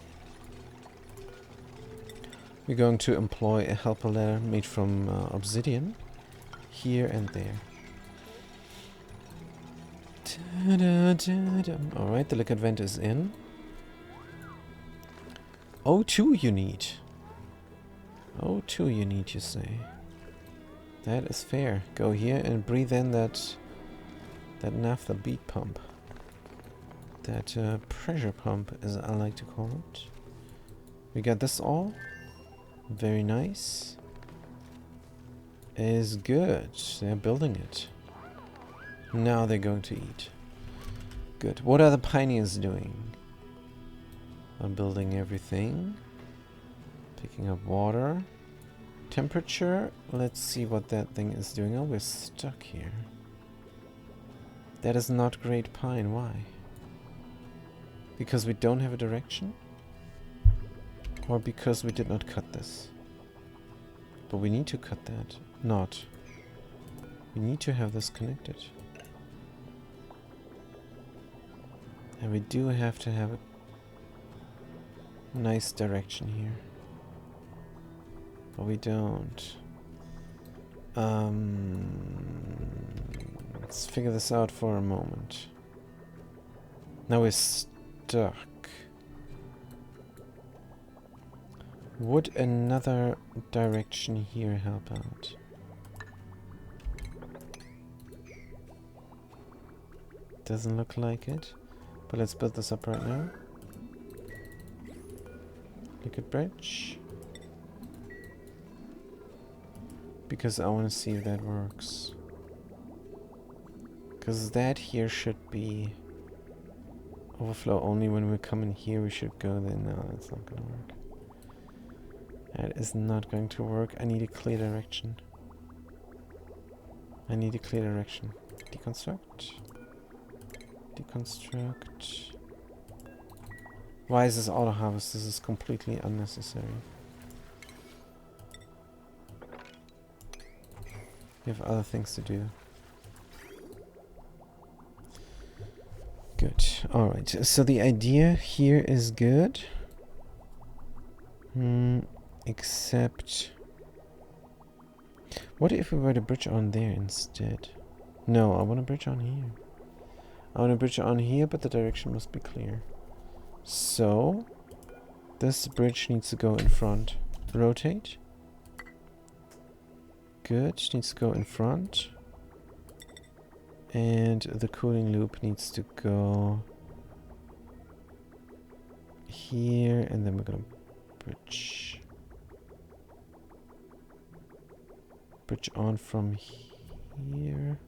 We're going to employ a helper ladder made from obsidian. Here and there. Alright, the liquid vent is in. O2 you need. O2 you need, you say. That is fair. Go here and breathe in that naphtha bead pump. That pressure pump, as I like to call it. We got this all. Very nice. Is good. They're building it. Now they're going to eat. Good. What are the pioneers doing? I'm building everything. Picking up water. Temperature. Let's see what that thing is doing. Oh, we're stuck here. That is not great pine. Why? Because we don't have a direction? Or because we did not cut this? But we need to cut that. Not. We need to have this connected. And we do have to have a nice direction here. But we don't. Let's figure this out for a moment. Now we're stuck. Would another direction here help out? Doesn't look like it. But let's build this up right now. Liquid bridge. Because I want to see if that works. Because that here should be overflow only when we come in here. We should go there. No, that's not going to work. That is not going to work. I need a clear direction. I need a clear direction. Deconstruct. Deconstruct. Why is this auto harvest? This is completely unnecessary. We have other things to do. Good. Alright, so the idea here is good. Except... what if we were to bridge on there instead? No, I want to bridge on here. I want to bridge on here, but the direction must be clear. So, this bridge needs to go in front. Rotate. Good. Needs to go in front. And the cooling loop needs to go here, and then we're gonna bridge on from here.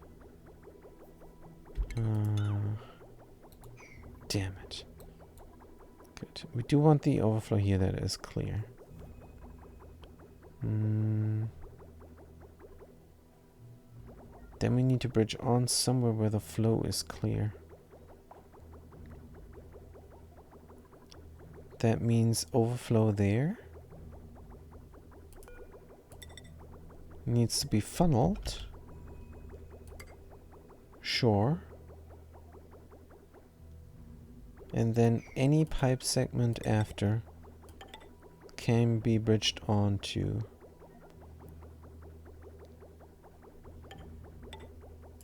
Damn it. Good. We do want the overflow here, that is clear. Then we need to bridge on somewhere where the flow is clear. That means overflow there. Needs to be funneled. Sure. And then any pipe segment after can be bridged onto.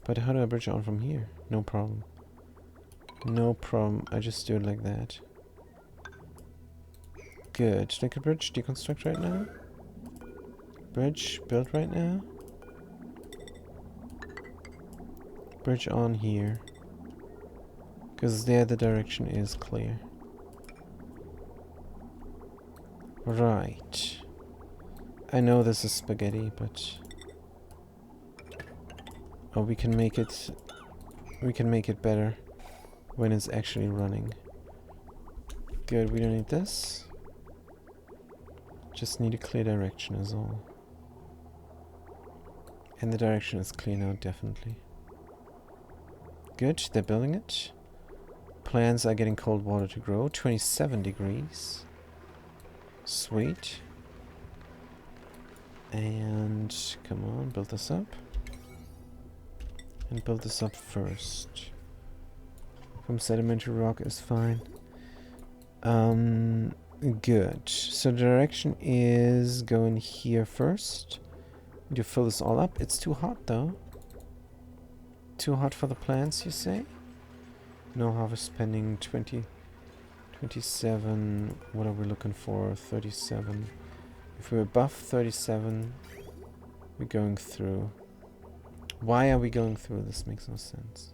But how do I bridge on from here? No problem. No problem. I just do it like that. Good. Liquid bridge deconstruct right now. Bridge built right now. Bridge on here. Because there the direction is clear. Right. I know this is spaghetti, but... Oh, we can make it better when it's actually running. Good, we don't need this. Just need a clear direction is all. And the direction is clear now, definitely. Good, they're building it. Plants are getting cold water to grow. 27 degrees. Sweet. And come on, build this up. And build this up first. From sedimentary rock is fine. Good. So the direction is going here first. Need to fill this all up. It's too hot though. Too hot for the plants, you say? No harvest pending. 27. What are we looking for? 37. If we're above 37, we're going through. Why are we going through? This makes no sense.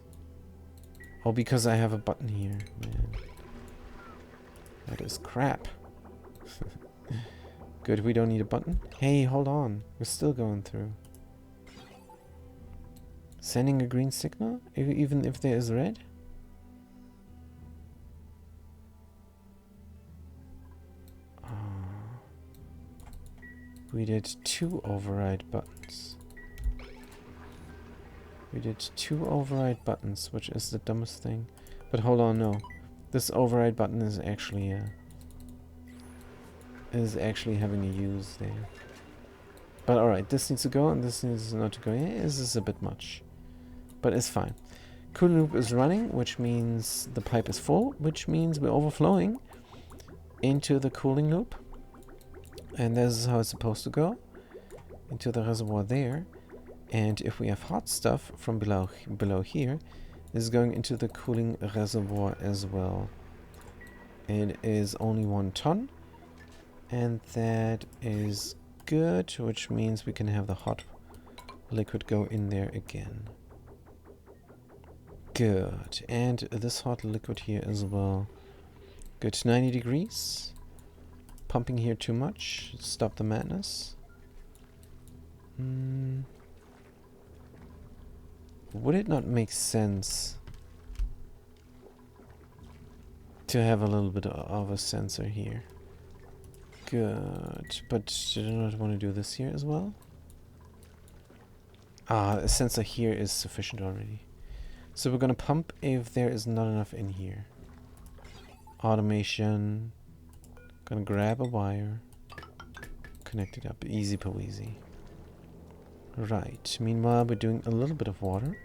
Oh, because I have a button here, man. That is crap. Good, we don't need a button. Hey, hold on. We're still going through. Sending a green signal? Even if there is red? We did 2 override buttons. We did 2 override buttons, which is the dumbest thing. But hold on, no. This override button is actually having a use there. But alright, this needs to go and this needs not to go. Yeah, this is a bit much. But it's fine. Cooling loop is running, which means the pipe is full, which means we're overflowing into the cooling loop. And this is how it's supposed to go. Into the reservoir there. And if we have hot stuff from below here, is going into the cooling reservoir as well. It is only 1 ton. And that is good, which means we can have the hot liquid go in there again. Good. And this hot liquid here as well. Good. 90 degrees. Pumping here too much. Stop the madness. Would it not make sense to have a little bit of a sensor here? Good. But did I not want to do this here as well? Ah, a sensor here is sufficient already. So we're going to pump if there is not enough in here. Automation. Gonna grab a wire. Connect it up. Easy peasy. Right. Meanwhile, we're doing a little bit of water.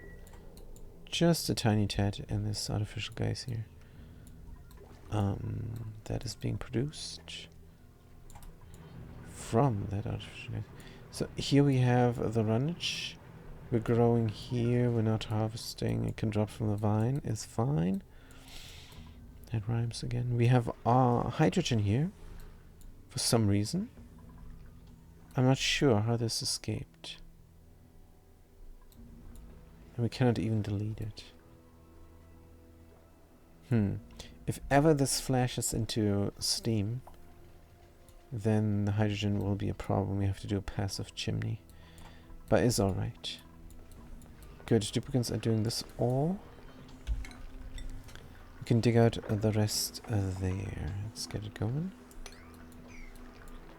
Just a tiny tad in this artificial gas here. That is being produced from that artificial gas. So here we have the runnage. We're growing here. We're not harvesting. It can drop from the vine. It's fine. That rhymes again. We have hydrogen here. For some reason. I'm not sure how this escaped. And we cannot even delete it. If ever this flashes into steam, then the hydrogen will be a problem. We have to do a passive chimney. But it's alright. Good, duplicants are doing this all. We can dig out the rest there. Let's get it going.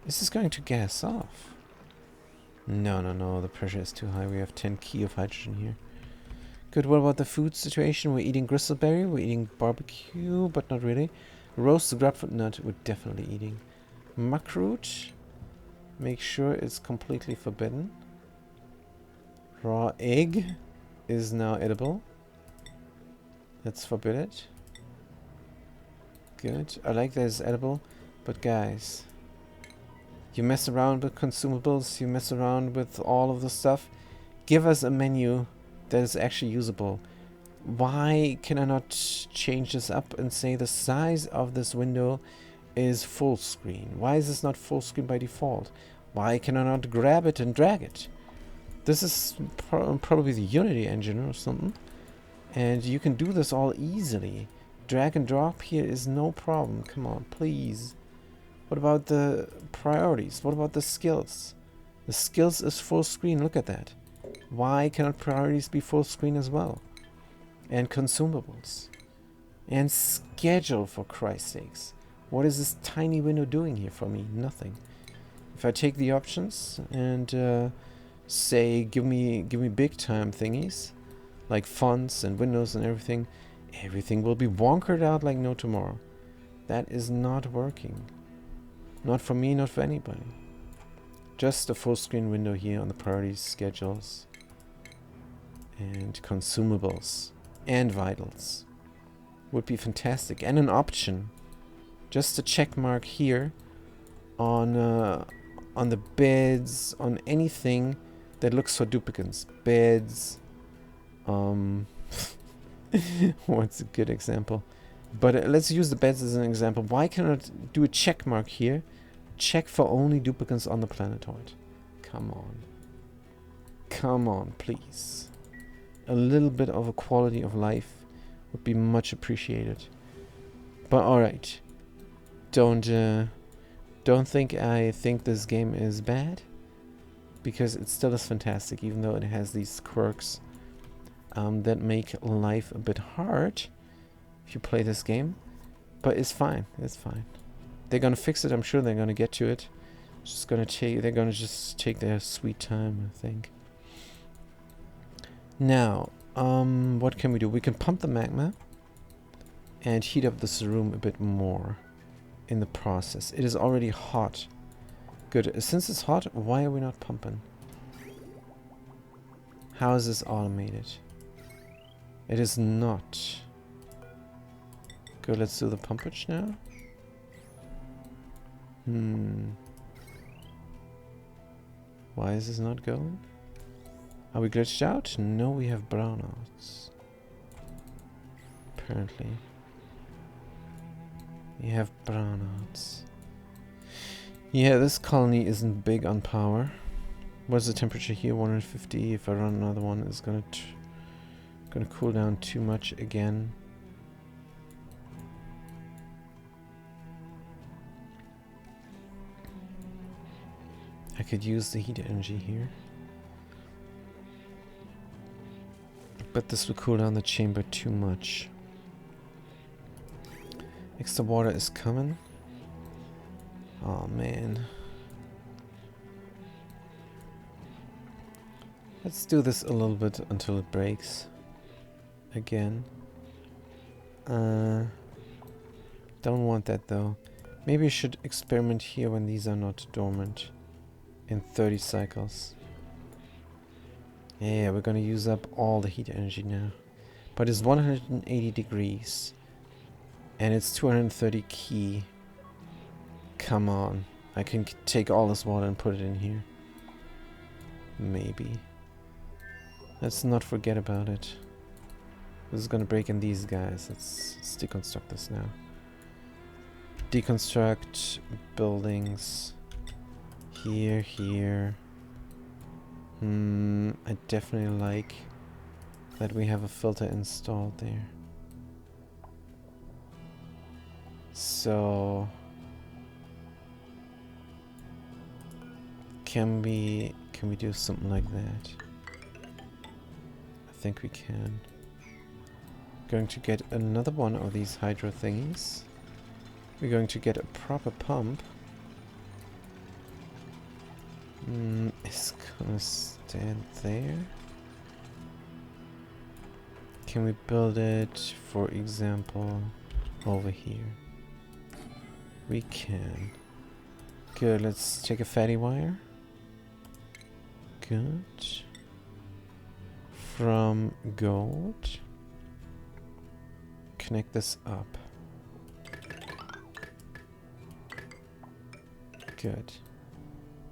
Is this going to gas off? No, no, no, the pressure is too high. We have 10 key of hydrogen here. Good, what about the food situation? We're eating gristleberry, we're eating barbecue, but not really. Roasted grapefruit nut, we're definitely eating. Muckroot, make sure it's completely forbidden. Raw egg is now edible. Let's forbid it. Good, I like that it's edible, but guys, you mess around with consumables, you mess around with all of the stuff, give us a menu that is actually usable. Why can I not change this up and say the size of this window is full screen? Why is this not full screen by default? Why can I not grab it and drag it? This is probably the Unity engine or something. And you can do this all easily. Drag and drop here is no problem. Come on, please. What about the priorities? What about the skills? The skills is full screen. Look at that. Why cannot priorities be full screen as well? And consumables. And schedule, for Christ's sakes. What is this tiny window doing here for me? Nothing. If I take the options and say give me big time thingies, like fonts and windows and everything, everything will be wonkered out like no tomorrow. That is not working. Not for me, not for anybody. Just a full screen window here on the priorities, schedules, and consumables, and vitals. Would be fantastic. And an option. Just a check mark here on the beds, on anything that looks for duplicates. Beds. What's a good example? But let's use the beds as an example. Why cannot do a check mark here? Check for only duplicates on the planetoid. Come on. Come on, please. A little bit of a quality of life would be much appreciated. But alright. Don't think I think this game is bad. Because it still is fantastic, even though it has these quirks that make life a bit hard if you play this game. But it's fine. It's fine. They're gonna fix it. I'm sure they're gonna get to it. They're gonna just take their sweet time, I think. Now, what can we do? We can pump the magma and heat up this room a bit more in the process. It is already hot. Good. Since it's hot, why are we not pumping? How is this automated? It is not. Good, let's do the pumpage now. Why is this not going? Are we glitched out? No, we have brownouts. Apparently. We have brownouts. Yeah, this colony isn't big on power. What's the temperature here? 150. If I run another one, it's gonna cool down too much again. I could use the heat energy here. But this will cool down the chamber too much. Extra water is coming. Oh man. Let's do this a little bit until it breaks. Again. Don't want that though. Maybe I should experiment here when these are not dormant. In 30 cycles. Yeah, we're gonna use up all the heat energy now. But it's 180 degrees. And it's 230 key. Come on. I can take all this water and put it in here. Maybe. Let's not forget about it. This is gonna break in these guys. Let's deconstruct this now. Deconstruct buildings. Here. I definitely like that we have a filter installed there. So can we do something like that? I think we can. Going to get another one of these hydro thingies. We're going to get a proper pump. It's gonna stand there. Can we build it, for example, over here? We can. Good, let's take a fatty wire. Good. From gold. Connect this up. Good.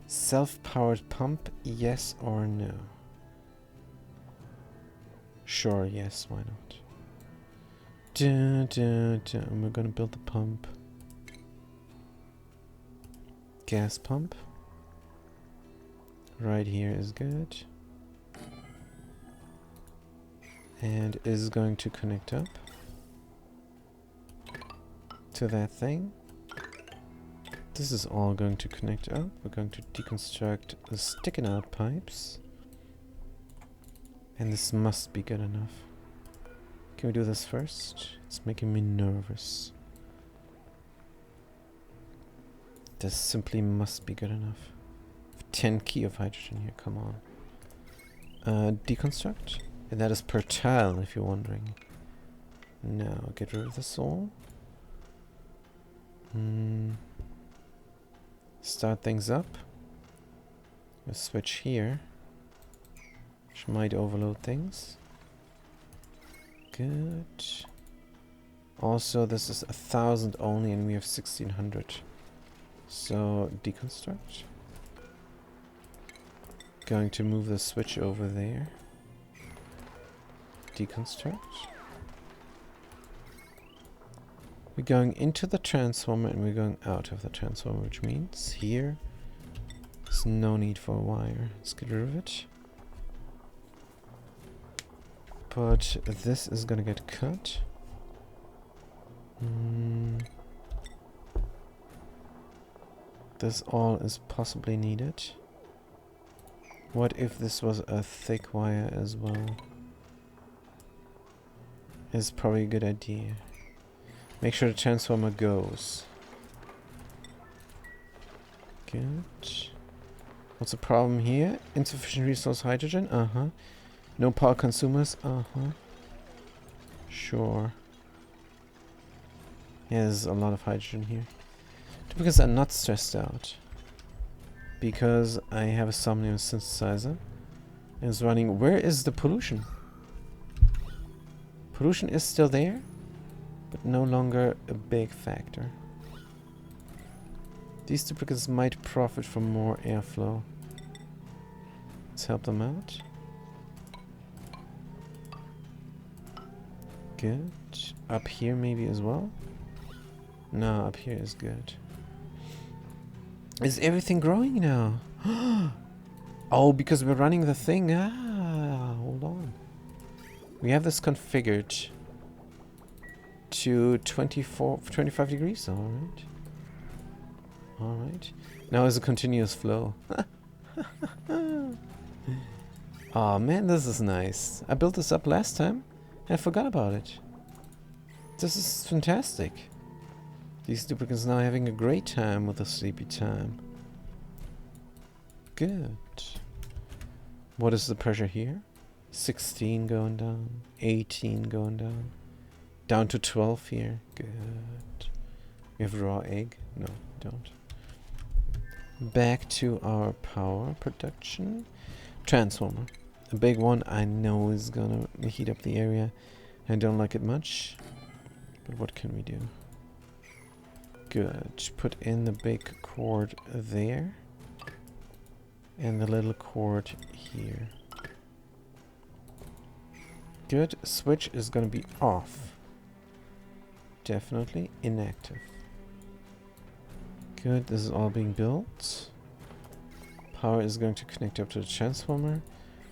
Self-powered pump, yes or no? Sure, yes, why not? And we're gonna build the pump. Gas pump. Right here is good. And is going to connect up to that thing. This is all going to connect up. We're going to deconstruct the sticking out pipes. And this must be good enough. Can we do this first? It's making me nervous. This simply must be good enough. 10 key of hydrogen here, come on. Deconstruct? And that is per tile, if you're wondering. Now, get rid of this all. Start things up. We'll switch here, which might overload things. Good. Also, this is 1,000 only, and we have 1,600. So, deconstruct. Going to move the switch over there. Deconstruct. We're going into the transformer and we're going out of the transformer, which means here there's no need for a wire. Let's get rid of it. But this is gonna get cut. This all is possibly needed. What if this was a thick wire as well? It's probably a good idea. Make sure the transformer goes. Good. What's the problem here? Insufficient resource hydrogen? Uh-huh. No power consumers? Uh-huh. Sure. Yeah, there's a lot of hydrogen here. Because I'm not stressed out. Because I have a Somnium synthesizer. And it's running. Where is the pollution? Pollution is still there, but no longer a big factor. These duplicates might profit from more airflow. Let's help them out. Good. Up here maybe as well? No, up here is good. Is everything growing now? Oh, because we're running the thing. Ah, hold on. We have this configured to 25 degrees. Alright. Alright. Now is a continuous flow. Oh man, this is nice. I built this up last time and I forgot about it. This is fantastic. These duplicates now having a great time with the sleepy time. Good. What is the pressure here? 16 going down. 18 going down. Down to 12 here. Good. We have raw egg? No, don't. Back to our power production. Transformer. A big one I know is gonna heat up the area. I don't like it much. But what can we do? Good. Put in the big cord there. And the little cord here. Good. Switch is gonna be off. Definitely inactive. Good. This is all being built. Power is going to connect up to the transformer.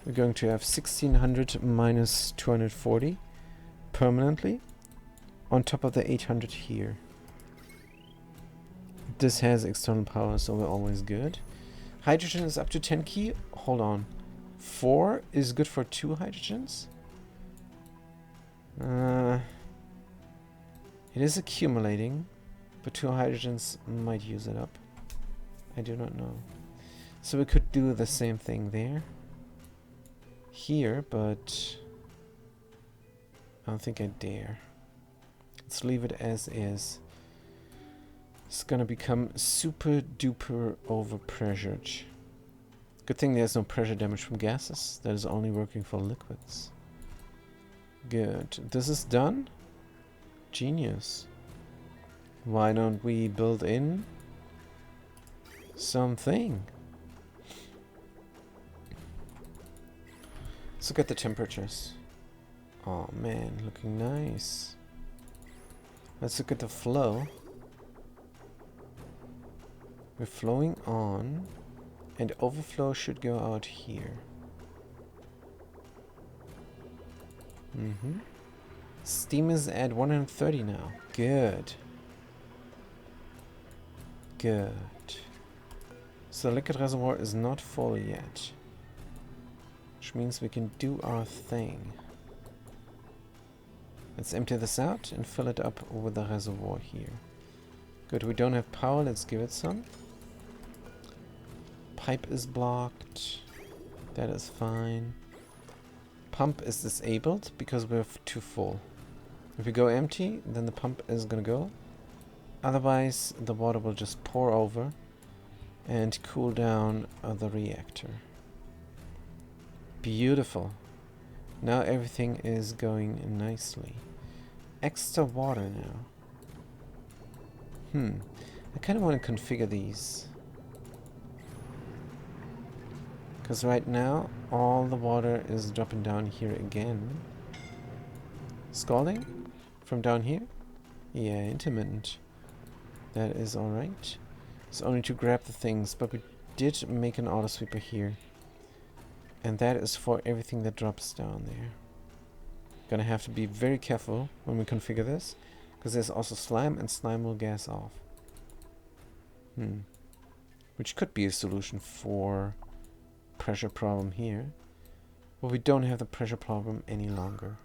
we're going to have 1600 minus 240 permanently on top of the 800 here. This has external power, so we're always good. Hydrogen is up to 10 key. Hold on. 4 is good for 2 hydrogens. It is accumulating, but 2 hydrogens might use it up. I do not know. So we could do the same thing there. Here, but I don't think I dare. Let's leave it as is. It's gonna become super duper overpressured. Good thing there's no pressure damage from gases. That is only working for liquids. Good. This is done. Genius. Why don't we build in something? Let's look at the temperatures. Oh man, looking nice. Let's look at the flow. We're flowing on, and overflow should go out here. Steam is at 130 now. Good. Good. So the liquid reservoir is not full yet, which means we can do our thing. Let's empty this out and fill it up with the reservoir here. Good, we don't have power, let's give it some. Pipe is blocked. That is fine. Pump is disabled because we're too full. If we go empty, then the pump is gonna go. Otherwise, the water will just pour over and cool down the reactor. Beautiful. Now everything is going nicely. Extra water now. I kind of want to configure these. Because right now, all the water is dropping down here again. Scalding from down here? Yeah, intermittent. That is alright. It's only to grab the things, but we did make an auto sweeper here. And that is for everything that drops down there. Gonna have to be very careful when we configure this, because there's also slime, and slime will gas off. Which could be a solution for pressure problem here. But we don't have the pressure problem any longer.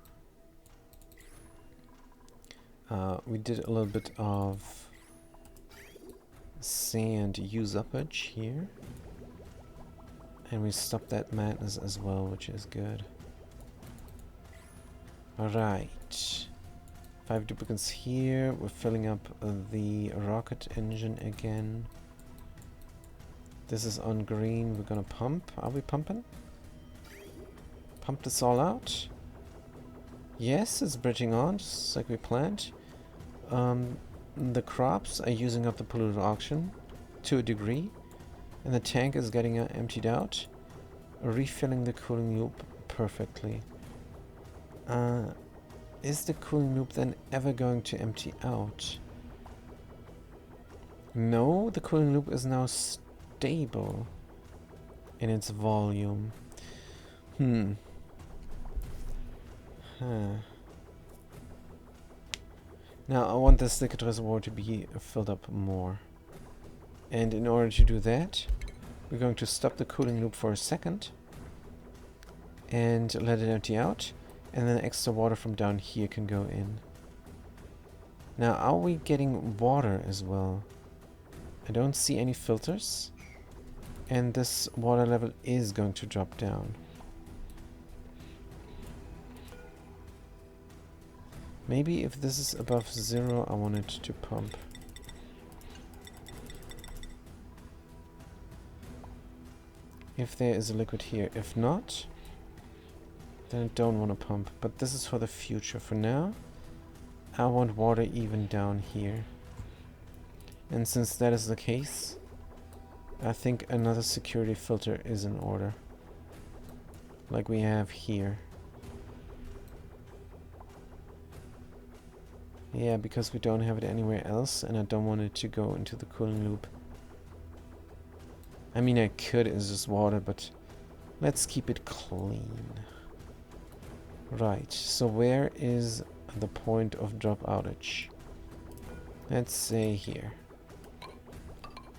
We did a little bit of sand use upage here. And we stopped that madness as well, which is good. Alright. 5 duplicates here. We're filling up the rocket engine again. This is on green. We're gonna pump. Are we pumping? Pump this all out. Yes, it's bridging on, just like we planned. The crops are using up the polluted oxygen to a degree. And the tank is getting emptied out. Refilling the cooling loop perfectly. Is the cooling loop then ever going to empty out? No, the cooling loop is now stable in its volume. Now I want this liquid reservoir to be filled up more. And in order to do that, we're going to stop the cooling loop for a second and let it empty out, and then extra water from down here can go in. Now, are we getting water as well? I don't see any filters, and this water level is going to drop down. Maybe if this is above 0, I want it to pump. If there is a liquid here. If not, then I don't want to pump. But this is for the future. For now, I want water even down here. And since that is the case, I think another security filter is in order. Like we have here. Yeah, because we don't have it anywhere else, and I don't want it to go into the cooling loop. I mean, I could, it's just water, but Let's keep it clean. Right, so where is the point of drop outage? Let's say here.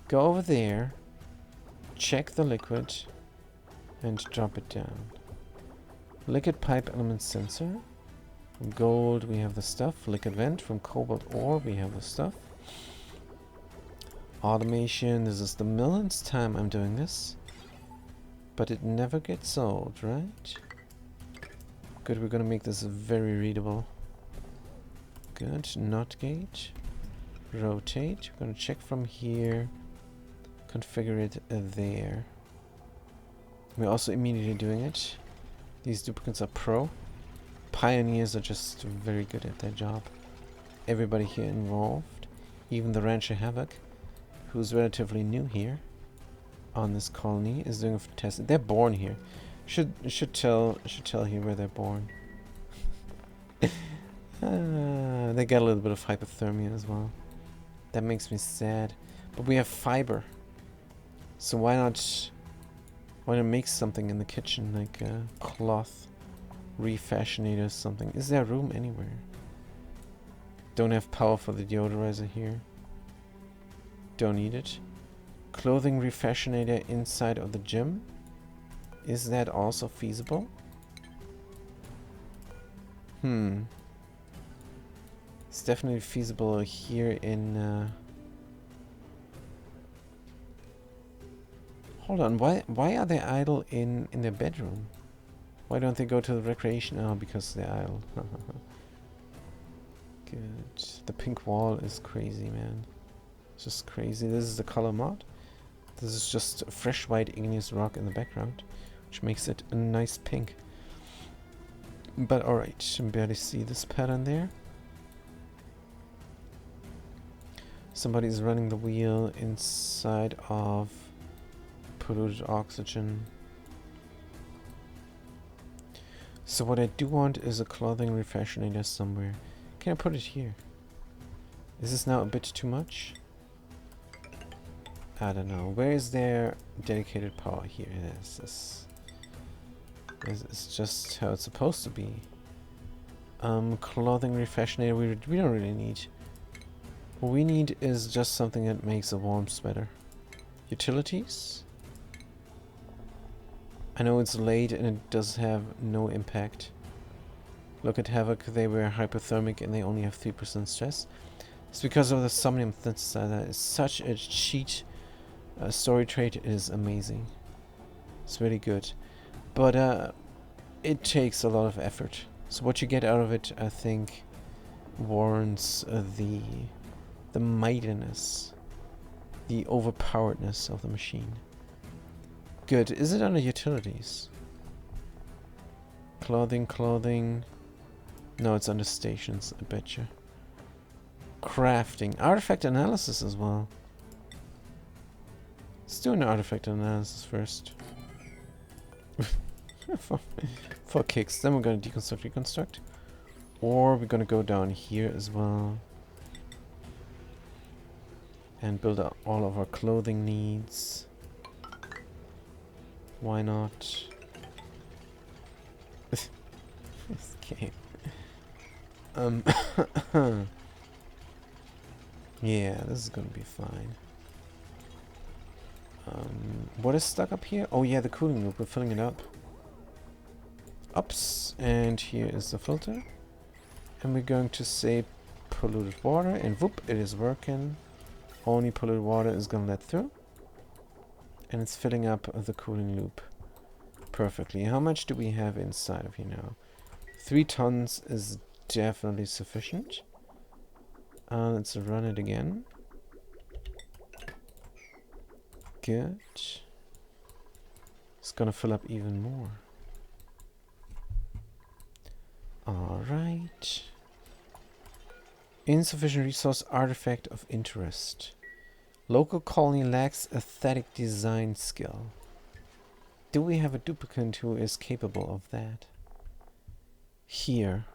Go over there, check the liquid, and drop it down. Liquid pipe element sensor. From gold we have the stuff. Liquid vent. From cobalt ore we have the stuff. Automation. This is the millionth time I'm doing this. But it never gets old, right? Good, we're gonna make this very readable. Good, not gauge. Rotate. We're gonna check from here. Configure it there. We're also immediately doing it. These duplicates are pro. Pioneers are just very good at their job. Everybody here involved, even the Rancher Havoc, who's relatively new here on this colony, is doing a fantastic. They're born here. Should tell here where they're born. They got a little bit of hypothermia as well. That makes me sad. But we have fiber, so why not make something in the kitchen, like a cloth refashionator or something. Is there room anywhere? Don't have power for the deodorizer here. Don't need it. Clothing refashionator inside of the gym. Is that also feasible? It's definitely feasible here in hold on, why are they idle in their bedroom? Why don't they go to the recreation? Oh, because they're idle. Good. The pink wall is crazy, man. It's just crazy. This is the color mod. This is just fresh white igneous rock in the background, which makes it a nice pink. But alright, I can barely see this pattern there. Somebody's running the wheel inside of polluted oxygen. So what I do want is a clothing refashionator somewhere. Can I put it here? Is this now a bit too much? I don't know. Where is their dedicated power? Here it is. This is just how it's supposed to be. Clothing refashionator we don't really need. What we need is just something that makes a warm sweater. Utilities? I know it's late and it does have no impact. Look at Havoc, they were hypothermic and they only have 3% stress. It's because of the somnium synthesizer. It's such a cheat story trait. It is amazing. It's really good. But it takes a lot of effort. So what you get out of it, I think, warrants the mightiness, the overpoweredness of the machine. Good. Is it under utilities? Clothing. No, it's under stations, I betcha. Crafting. Artifact analysis as well. Let's do an artifact analysis first. for kicks. Then we're going to deconstruct, reconstruct. Or we're going to go down here as well. And build up all of our clothing needs. Why not? This game. Yeah, this is gonna be fine. What is stuck up here? Oh yeah, the cooling loop. We're filling it up. Ups, and here is the filter. And we're going to say polluted water, and whoop, it is working. Only polluted water is gonna let through. And it's filling up the cooling loop perfectly. How much do we have inside of here now? 3 tons is definitely sufficient. Let's run it again. Good. It's gonna fill up even more. Alright. Insufficient resource artifact of interest. Local colony lacks aesthetic design skill. Do we have a duplicant who is capable of that? Here.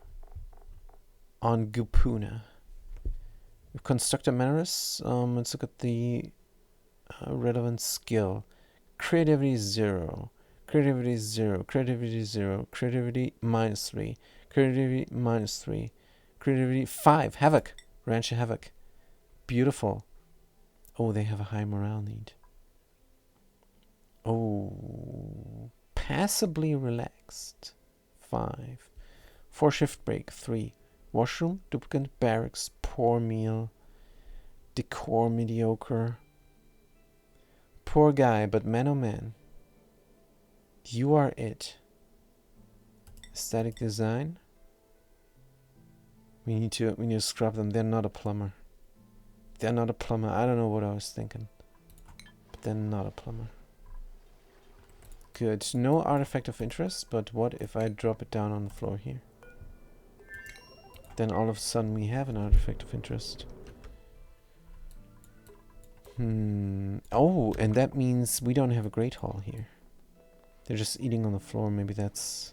On Gupuna. We've constructed Maris. Let's look at the relevant skill. Creativity 0. Creativity 0. Creativity 0. Creativity -3. Creativity -3. Creativity 5. Havoc. Ranch of Havoc. Beautiful. Oh, they have a high morale need. Oh. Passably relaxed. 5. 4 shift break. 3. Washroom, duplicate, barracks, poor meal. Decor mediocre. Poor guy, but man oh man. You are it. Aesthetic design. We need to scrub them. They're not a plumber. They're not a plumber. I don't know what I was thinking. But they're not a plumber. Good. No artifact of interest, but what if I drop it down on the floor here? Then all of a sudden we have an artifact of interest. Oh, and that means we don't have a great hall here. They're just eating on the floor. Maybe that's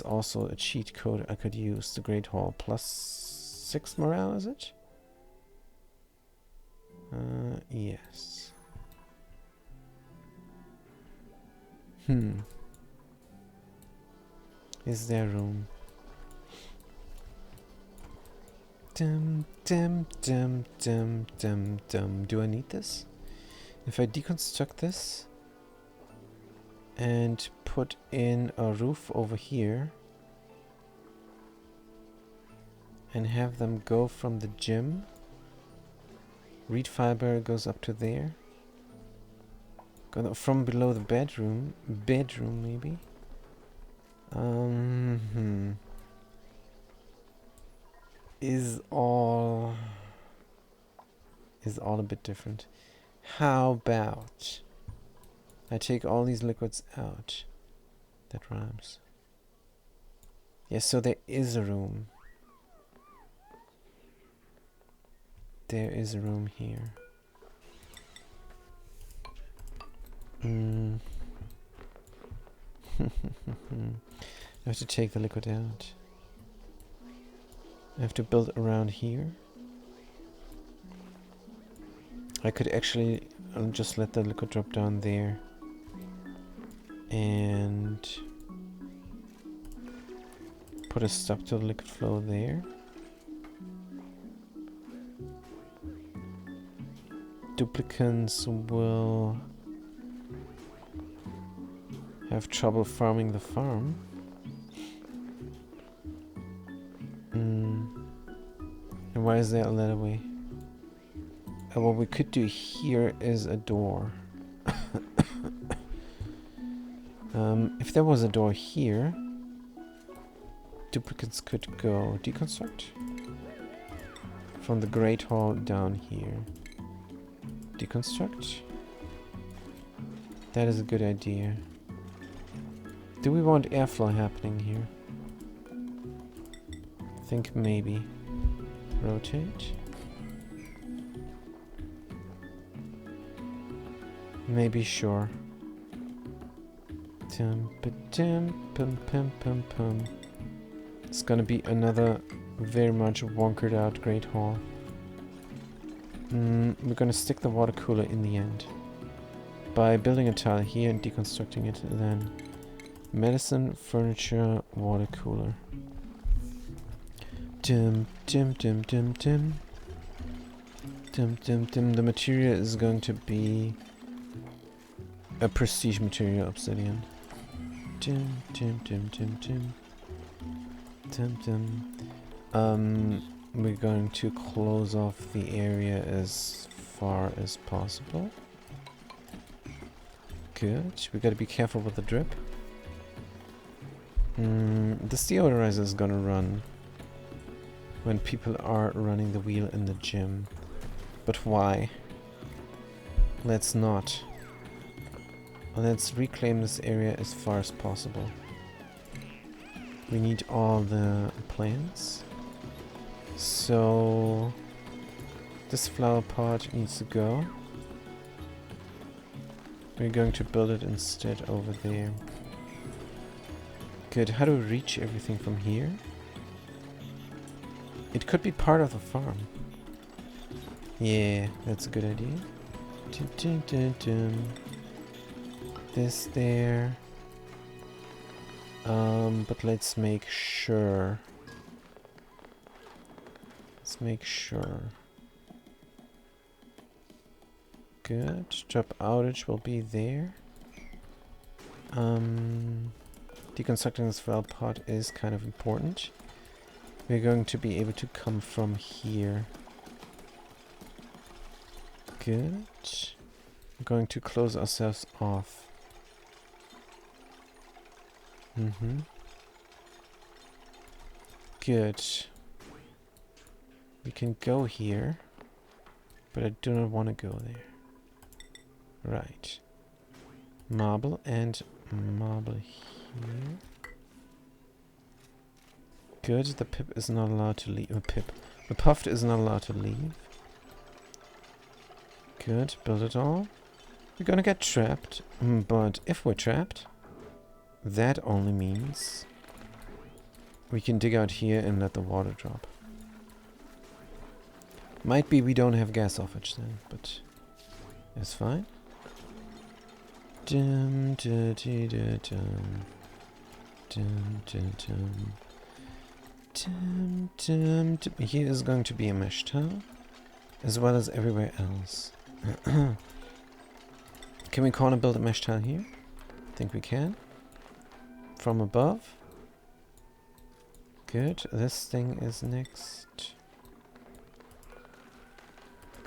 also a cheat code I could use. The great hall +6 morale, is it? Yes. Is there room? Dum dum dum dum dum dum. Do I need this? If I deconstruct this and put in a roof over here and have them go from the gym, reed fiber goes up to there, from below the bedroom maybe. Is all a bit different. How about I take all these liquids out? That rhymes. Yes, so there is a room. There is a room here. I have to take the liquid out. I have to build around here. I could actually just let the liquid drop down there and put a stop to the liquid flow there. Duplicants will have trouble farming the farm. And why is there a ladder way? What we could do here is a door. If there was a door here, duplicates could go deconstruct from the Great Hall down here. Deconstruct. That is a good idea. Do we want airflow happening here? I think maybe. Rotate. Maybe, sure. It's gonna be another very much wonkered out Great Hall. We're gonna stick the water cooler in the end. By building a tile here and deconstructing it, then medicine, furniture, water cooler. The material is going to be a prestige material, obsidian. We're going to close off the area as far as possible. Good. We gotta be careful with the drip. This deodorizer is gonna run when people are running the wheel in the gym. But why? Let's not. Let's reclaim this area as far as possible. We need all the plants. So this flower pot needs to go. We're going to build it instead over there. Good. How do we reach everything from here? It could be part of the farm. Yeah, that's a good idea. this there. But let's make sure. Let's make sure. Good. Job outage will be there. Deconstructing this valve pod is kind of important. We're going to be able to come from here. Good. We're going to close ourselves off. Good. We can go here, but I do not want to go there. Right. Marble and marble here. Good. The pip is not allowed to leave. The puffed is not allowed to leave. Good. Build it all. We're gonna get trapped, but if we're trapped, that only means we can dig out here and let the water drop. Might be we don't have gas offage then, but it's fine. Here is going to be a mesh tile, as well as everywhere else. Can we corner build a mesh tile here? I think we can. From above. Good. This thing is next.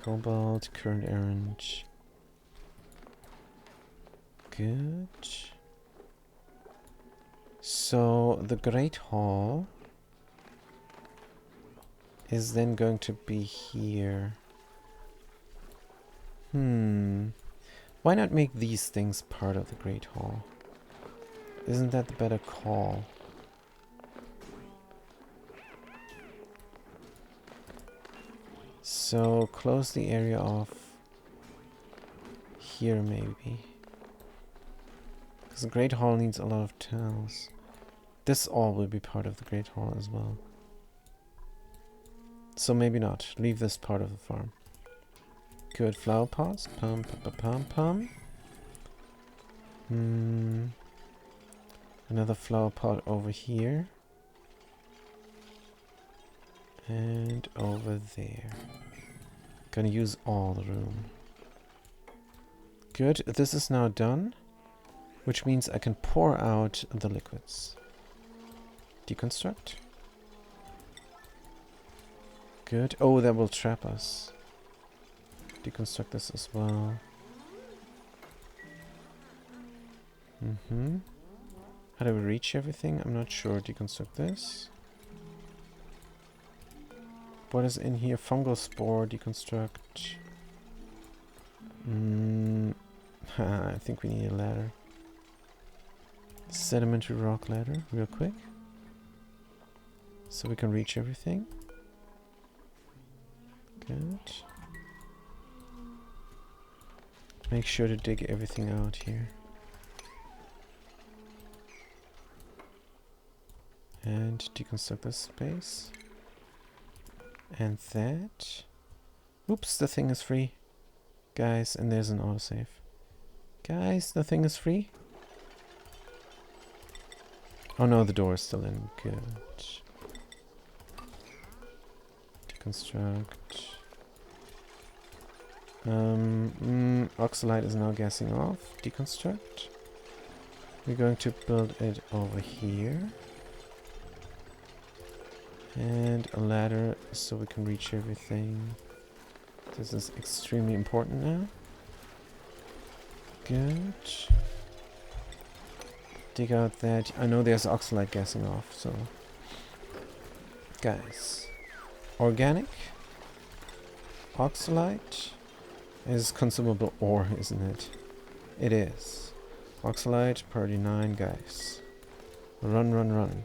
Cobalt, current errand. Good. So the Great Hall is then going to be here. Why not make these things part of the Great Hall? Isn't that the better call? So close the area off here maybe. Because the Great Hall needs a lot of tiles. This all will be part of the Great Hall as well. So maybe not. Leave this part of the farm. Good. Flower pots. Pum pum pum pum pum. Another flower pot over here. And over there. Gonna use all the room. Good. This is now done. Which means I can pour out the liquids. Deconstruct. Good. Oh, that will trap us. Deconstruct this as well. How do we reach everything? I'm not sure. Deconstruct this. What is in here? Fungal spore. Deconstruct. I think we need a ladder. Sedimentary rock ladder, real quick. So we can reach everything. Good. Make sure to dig everything out here. And deconstruct this space. And that. Oops, the thing is free. Guys, and there's an autosave. Guys, the thing is free. Oh no, the door is still in. Good. Deconstruct. Oxalite is now gassing off. Deconstruct. We're going to build it over here. And a ladder so we can reach everything. This is extremely important now. Good. Dig out that. I know there's oxalite gassing off, so. Guys. Organic. Oxalite is consumable ore, isn't it? It is. Oxalite, priority 9, guys. Run, run, run.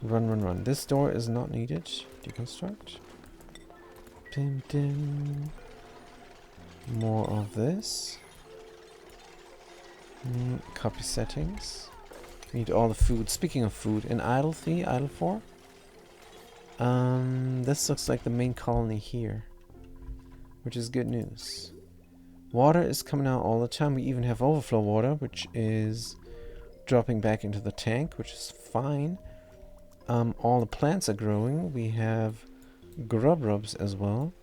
Run, run, run. This door is not needed. Deconstruct. Dim, dim. More of this. Copy settings. Need all the food. Speaking of food, in idle 3, idle 4. This looks like the main colony here, which is good news. Water is coming out all the time. We even have overflow water, which is dropping back into the tank, which is fine. All the plants are growing. We have grub rubs as well.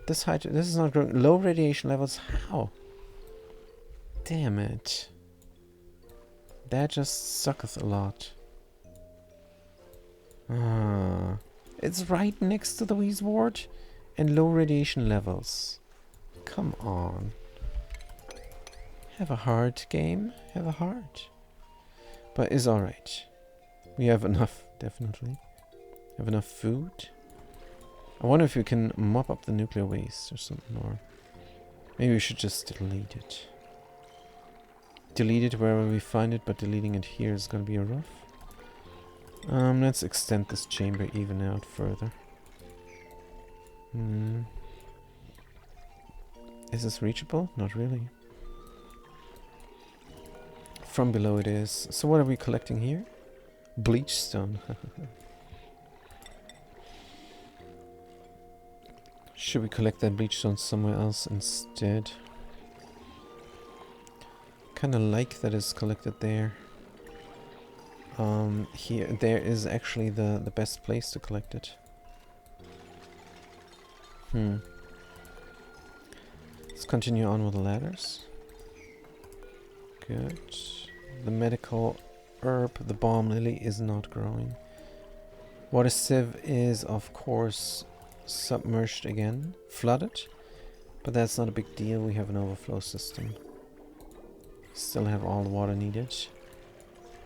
This is not growing. Low radiation levels. How? Damn it. That just sucketh a lot. It's right next to the Wheeze ward and low radiation levels. Come on. Have a heart, game. Have a heart. But it's alright. We have enough, definitely. Have enough food. I wonder if we can mop up the nuclear waste or something, or maybe we should just delete it. Delete it wherever we find it, but deleting it here is gonna be rough. Let's extend this chamber even out further. Is this reachable? Not really. From below it is. So what are we collecting here? Bleach stone. Should we collect that bleach stone somewhere else instead? Kinda like that it's collected there. There is actually the best place to collect it. Let's continue on with the ladders. Good. The medical herb, the balm lily, is not growing. Water sieve is, of course, submerged again, flooded, but that's not a big deal. We have an overflow system. Still have all the water needed.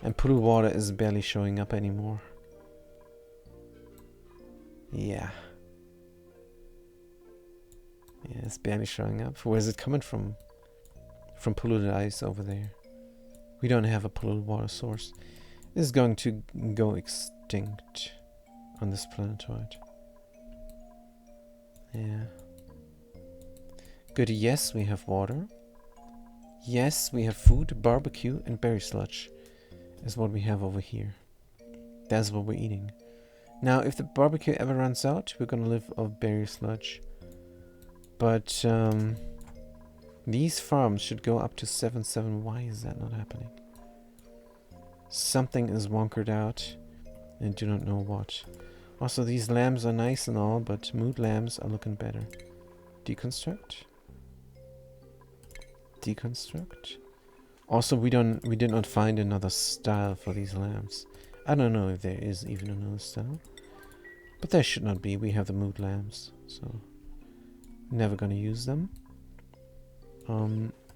And pool water is barely showing up anymore. Yeah. Yeah, it's barely showing up. Where is it coming from? From polluted ice over there. We don't have a polluted water source. This is going to go extinct on this planetoid. Yeah. Good, yes, we have water. Yes, we have food, barbecue, and berry sludge is what we have over here. That's what we're eating. Now, if the barbecue ever runs out, we're gonna live off berry sludge. But, these farms should go up to 7-7. Why is that not happening? Something is wonkered out, and do not know what. Also, these lambs are nice and all, but mood lambs are looking better. Deconstruct. Deconstruct. Also, we did not find another style for these lamps. I don't know if there is even another style, but there should not be. We have the mood lamps, so never gonna use them.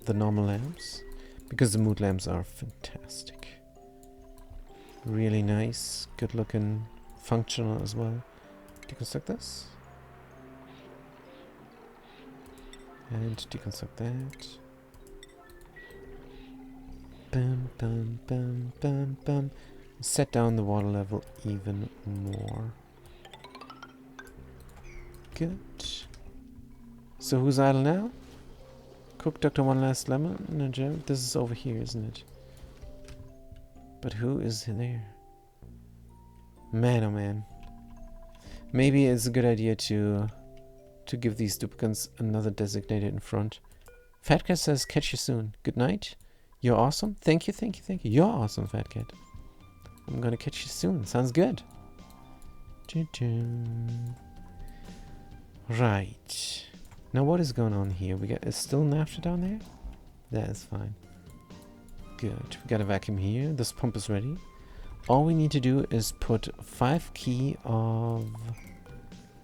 The normal lamps, because the mood lamps are fantastic. Really nice, good looking, functional as well. Deconstruct this. And deconstruct that. Bam, bam, bam, bam, bam. Set down the water level even more. Good. So who's idle now? Cook Dr. One Last Lemon? No, Jim. This is over here, isn't it? But who is there? Man, oh man. Maybe it's a good idea to give these duplicates another designated in front. Fat Cat says, catch you soon. Good night. You're awesome. Thank you, thank you, thank you. You're awesome, Fat Cat. I'm gonna catch you soon. Sounds good. Right. Now what is going on here? Is still naphtha down there? That is fine. Good. We got a vacuum here. This pump is ready. All we need to do is put 5 key of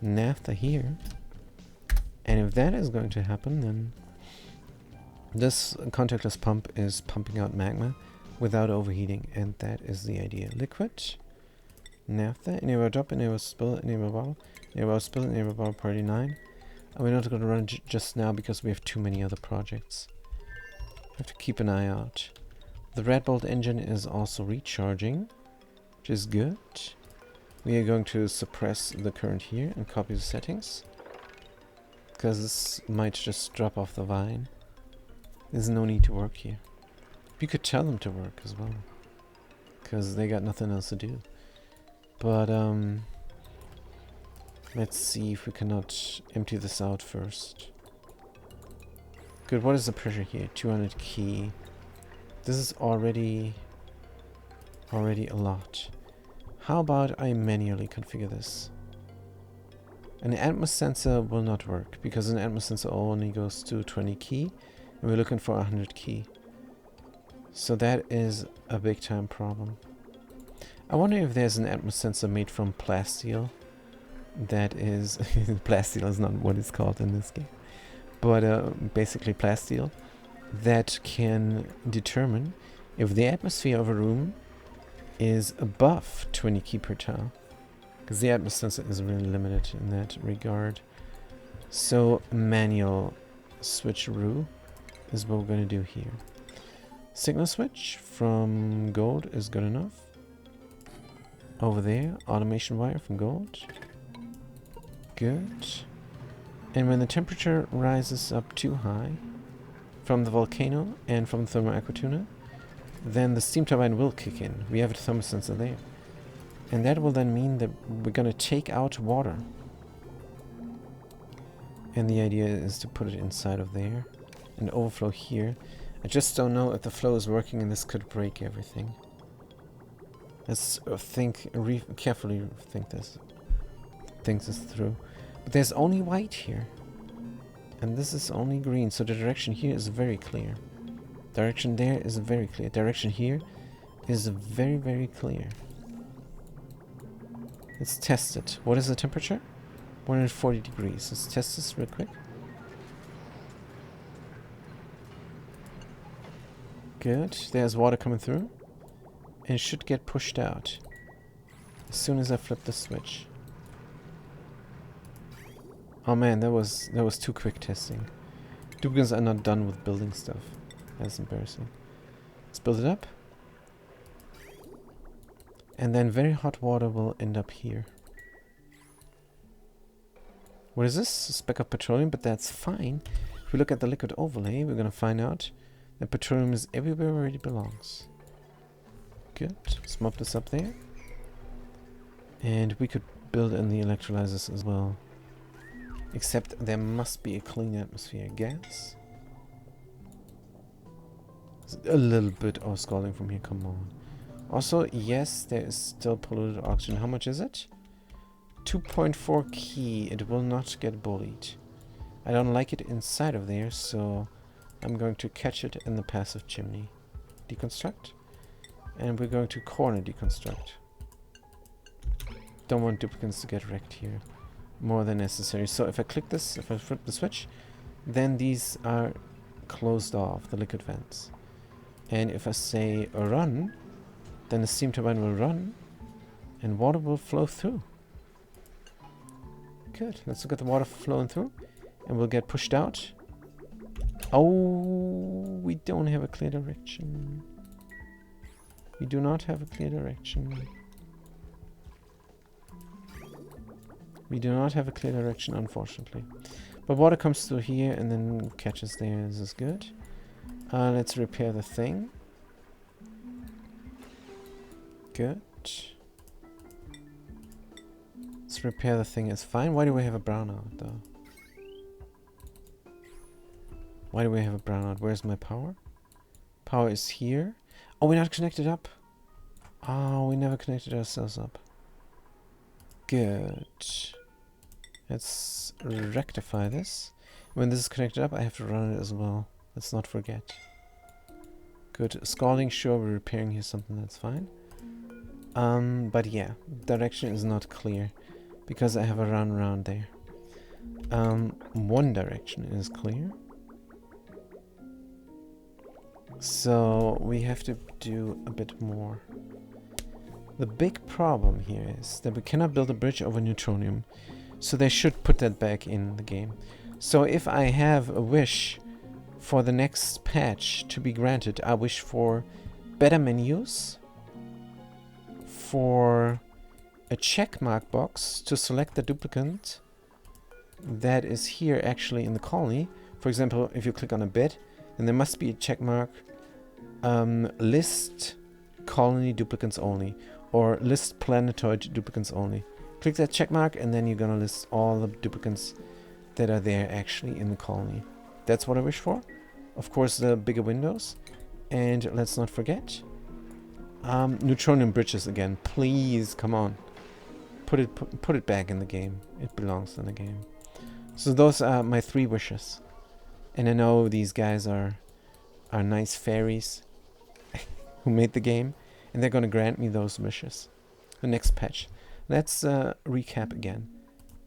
naphtha here. And if that is going to happen, then this contactless pump is pumping out magma without overheating, and that is the idea. Liquid, naphtha, enable drop, enable spill, enable bottle, enable spill, enable bottle, party 9. And we're not going to run just now because we have too many other projects. Have to keep an eye out. The red bolt engine is also recharging, which is good. We are going to suppress the current here and copy the settings, because this might just drop off the vine. There's no need to work here. You could tell them to work as well, because they got nothing else to do. But let's see if we cannot empty this out first. Good, what is the pressure here? 200 key. This is already a lot. How about I manually configure this? An atmos sensor will not work because an atmos sensor only goes to 20 key and we're looking for 100 key. So that is a big time problem. I wonder if there's an atmos sensor made from plasteel. That is... plasteel is not what it's called in this game. But basically plasteel. That can determine if the atmosphere of a room is above 20 key per tile. Because the atmos sensor is really limited in that regard. So manual switcheroo is what we're going to do here. Signal switch from gold is good enough. Over there, automation wire from gold. Good. And when the temperature rises up too high from the volcano and from the thermal aquatuna, then the steam turbine will kick in. We have a thermosensor there. And that will then mean that we're going to take out water. And the idea is to put it inside of there and overflow here. I just don't know if the flow is working and this could break everything. Let's carefully think this through. But there's only white here. And this is only green, so the direction here is very clear. Direction there is very clear. Direction here is very, very clear. Let's test it. What is the temperature? 140 degrees. Let's test this real quick. Good. There's water coming through. And it should get pushed out as soon as I flip the switch. Oh man, that was too quick testing. Duplicates are not done with building stuff. That's embarrassing. Let's build it up. And then very hot water will end up here. What is this? A speck of petroleum, but that's fine. If we look at the liquid overlay, we're going to find out that petroleum is everywhere where it belongs. Good. Let's mop this up there. And we could build in the electrolyzers as well. Except there must be a clean atmosphere. Gas. A little bit of scalding from here, come on. Also, yes, there is still polluted oxygen. How much is it? 2.4 key. It will not get bullied. I don't like it inside of there, so I'm going to catch it in the passive chimney. Deconstruct. And we're going to corner deconstruct. Don't want duplicates to get wrecked here. More than necessary. So if I click this, if I flip the switch, then these are closed off, the liquid vents. And if I say run, then the steam turbine will run and water will flow through. Good. Let's look at the water flowing through and we'll get pushed out. Oh, we don't have a clear direction. We do not have a clear direction. We do not have a clear direction, unfortunately. But water comes through here and then catches there. This is good. Let's repair the thing. Good. Let's repair the thing. It's fine. Why do we have a brownout, though? Why do we have a brownout? Where's my power? Power is here. Oh, we're not connected up. Oh, we never connected ourselves up. Good. Let's rectify this. When this is connected up, I have to run it as well. Let's not forget. Good. Scalding, sure, we're repairing here something, that's fine. But yeah, direction is not clear because I have a run around there. One direction is clear. So we have to do a bit more. The big problem here is that we cannot build a bridge over neutronium. So they should put that back in the game. So if I have a wish for the next patch to be granted, I wish for better menus, for a checkmark box to select the duplicate that is here actually in the colony. For example, if you click on a bed, then there must be a checkmark, list colony duplicates only, or list planetoid duplicates only. Click that checkmark and then you're gonna list all the duplicates that are there actually in the colony. That's what I wish for. Of course, the bigger windows. And let's not forget, neutronium bridges again. Please, come on. Put it back in the game. It belongs in the game. So those are my 3 wishes. And I know these guys are nice fairies who made the game, and they're gonna grant me those wishes. The next patch. Let's recap again.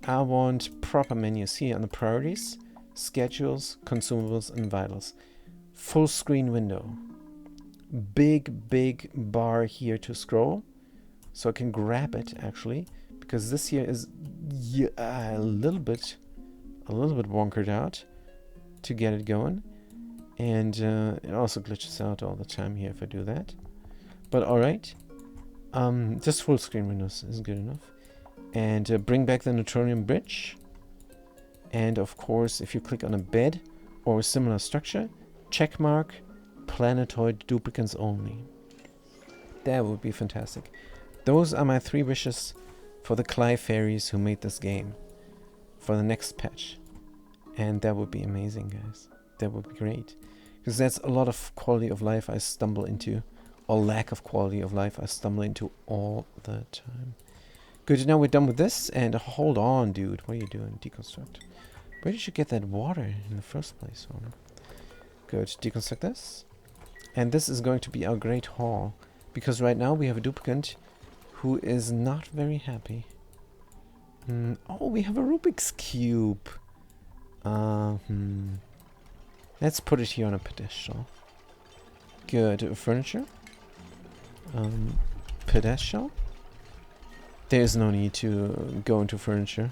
I want proper menus here on the priorities, schedules, consumables, and vitals. Full screen window. Big bar here to scroll, so I can grab it actually, because this here is a little bit wonkered out to get it going, and it also glitches out all the time here if I do that. But all right, just full screen windows is good enough. And bring back the neutronium bridge. And of course, if you click on a bed or a similar structure, check mark planetoid duplicants only. That would be fantastic. Those are my 3 wishes for the Cly fairies who made this game for the next patch. And that would be amazing, guys. That would be great. Because that's a lot of quality of life I stumble into. Or lack of quality of life I stumble into all the time. Good, now we're done with this. And hold on, dude. What are you doing? Deconstruct. Where did you get that water in the first place from? Good, deconstruct this. And this is going to be our great hall. Because right now we have a duplicant who is not very happy. Oh, we have a Rubik's Cube. Let's put it here on a pedestal. Good. Furniture. Pedestal. There's no need to go into furniture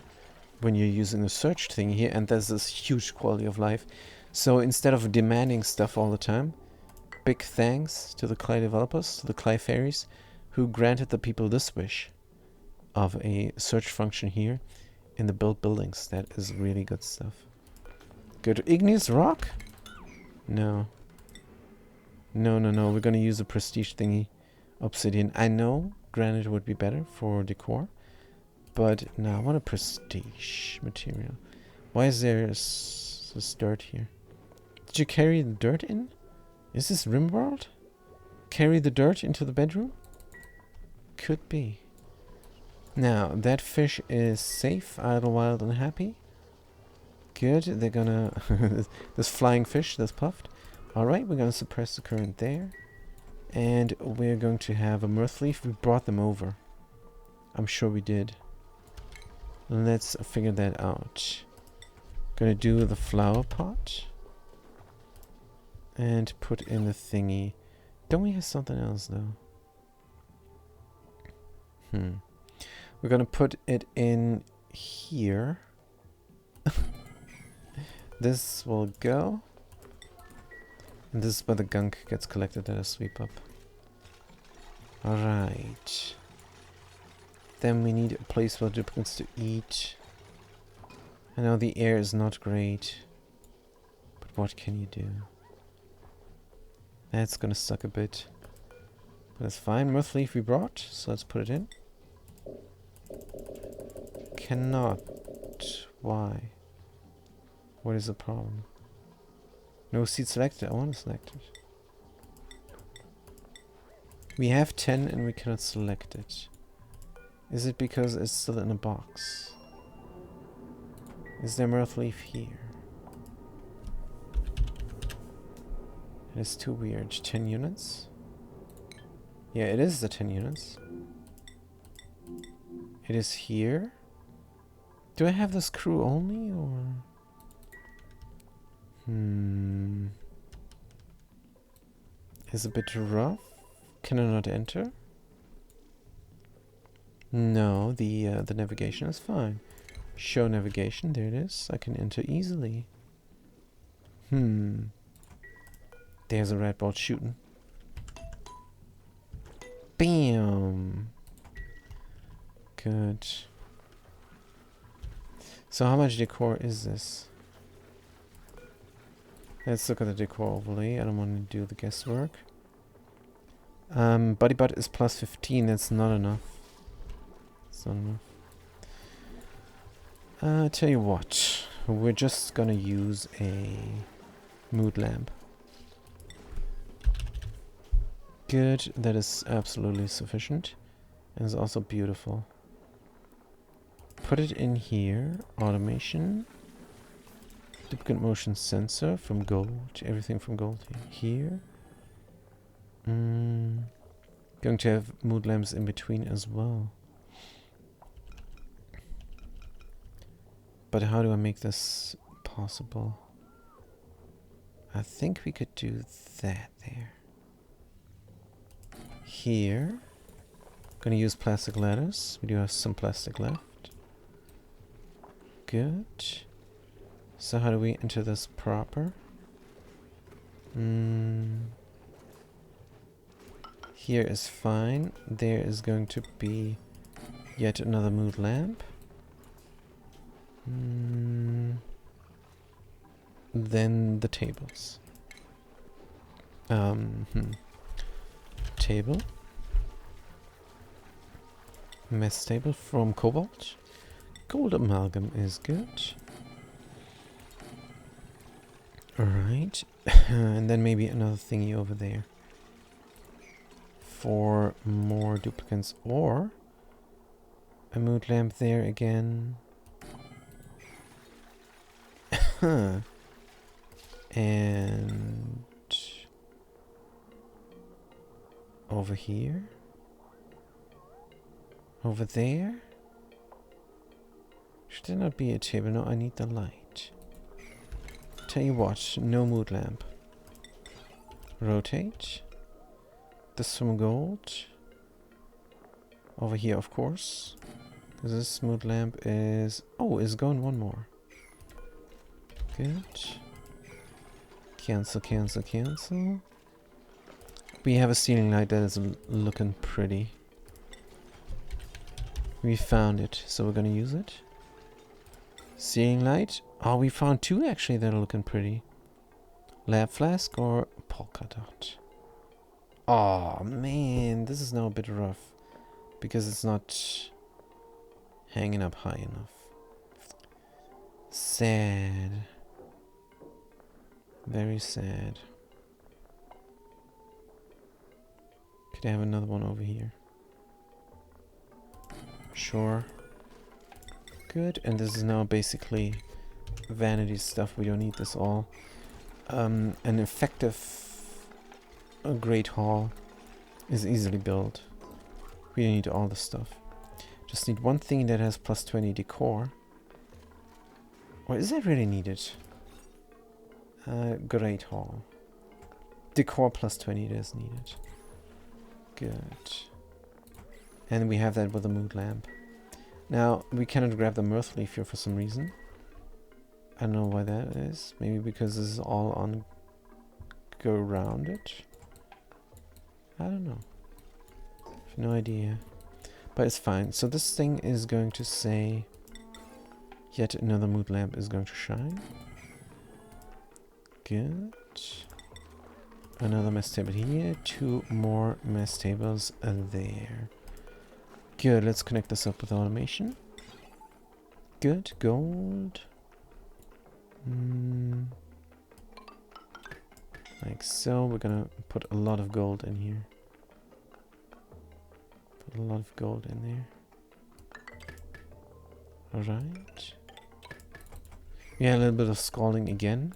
when you're using the search thing here, and there's this huge quality of life. So instead of demanding stuff all the time, big thanks to the Cly developers, to the Cly fairies, who granted the people this wish of a search function here in the built buildings. That is really good stuff. Good. Igneous rock? No. No. We're gonna use a prestige thingy. Obsidian. I know granite would be better for decor, but no, I want a prestige material. Why is there this dirt here? Did you carry the dirt in? Is this Rimworld? Carry the dirt into the bedroom? Could be. Now, that fish is safe, idle, wild, and happy. Good, they're gonna... this flying fish that's puffed. Alright, we're gonna suppress the current there. And we're going to have a mirth leaf. We brought them over. I'm sure we did. Let's figure that out. Gonna do the flower pot. And put in the thingy. Don't we have something else though? We're gonna put it in here. This will go. And this is where the gunk gets collected that I sweep up. Alright. Then we need a place for duplicates to eat. I know the air is not great. But what can you do? That's gonna suck a bit. But that's fine. Mirth leaf we brought, so let's put it in. Cannot. Why? What is the problem? No seed selected. I want to select it. We have 10 and we cannot select it. Is it because it's still in a box? Is there mirth leaf here? It's too weird. 10 units? Yeah, it is the 10 units. It is here. Do I have this crew only, or... Is a bit rough. Can I not enter? No, the navigation is fine. Show navigation, there it is. I can enter easily. There's a red ball shooting. Bam! Good. So how much decor is this? Let's look at the decor overlay. I don't want to do the guesswork. Body butt is plus 15. That's not enough. It's not enough. Tell you what. We're just gonna use a mood lamp. Good, that is absolutely sufficient. And it's also beautiful. Put it in here. Automation. Duplicate motion sensor from gold. Everything from gold here. Going to have mood lamps in between as well. But how do I make this possible? I think we could do that there. Here. Gonna use plastic ladders. We do have some plastic left. Good. So how do we enter this proper? Here is fine. There is going to be yet another mood lamp. Then the tables. Table. Mess table from cobalt. Gold amalgam is good. Alright. And then maybe another thingy over there. For more duplicates. Or a mood lamp there again. And over here. Over there. Should there not be a table? No, I need the light. Tell you what, no mood lamp. Rotate. This from gold. Over here, of course. This mood lamp is... Oh, is going one more. Good. Cancel, cancel, cancel. We have a ceiling light that is looking pretty. We found it, so we're gonna use it. Ceiling light. Oh, we found two actually that are looking pretty. Lab flask or polka dot. Oh man, this is now a bit rough. Because it's not hanging up high enough. Sad. Very sad. Could I have another one over here? Sure. Good, and this is now basically vanity stuff. We don't need this all. An effective great hall is easily built. We don't need all the stuff. Just need one thing that has plus 20 decor. Or is that really needed? Great hall. Decor plus 20 is needed. Good. And we have that with a mood lamp. Now, we cannot grab the mirth leaf here for some reason. I don't know why that is. Maybe because this is all on go around it. I don't know. I have no idea. But it's fine. So this thing is going to say yet another mood lamp is going to shine. Good. Another mess table here. Two more mess tables there. Good, let's connect this up with automation. Good, gold. Like so, we're gonna put a lot of gold in here. Put a lot of gold in there. Alright. Yeah, a little bit of scalding again.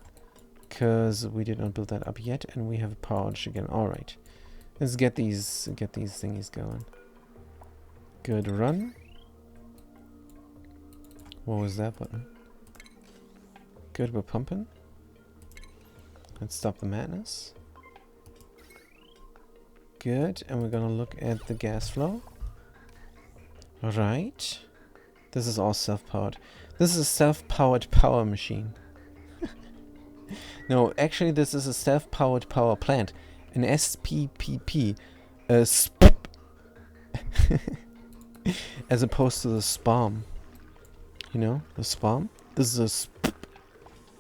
Because we did not build that up yet, and we have a power outage again. Alright. Let's get these thingies going. Good, run. What was that button? Good, we're pumping. Let's stop the madness. Good, and we're gonna look at the gas flow. Alright. This is all self-powered. This is a self-powered power machine. No, actually this is a self-powered power plant. An SPPP. A SPP. As opposed to the SPAM. You know, the SPAM. This is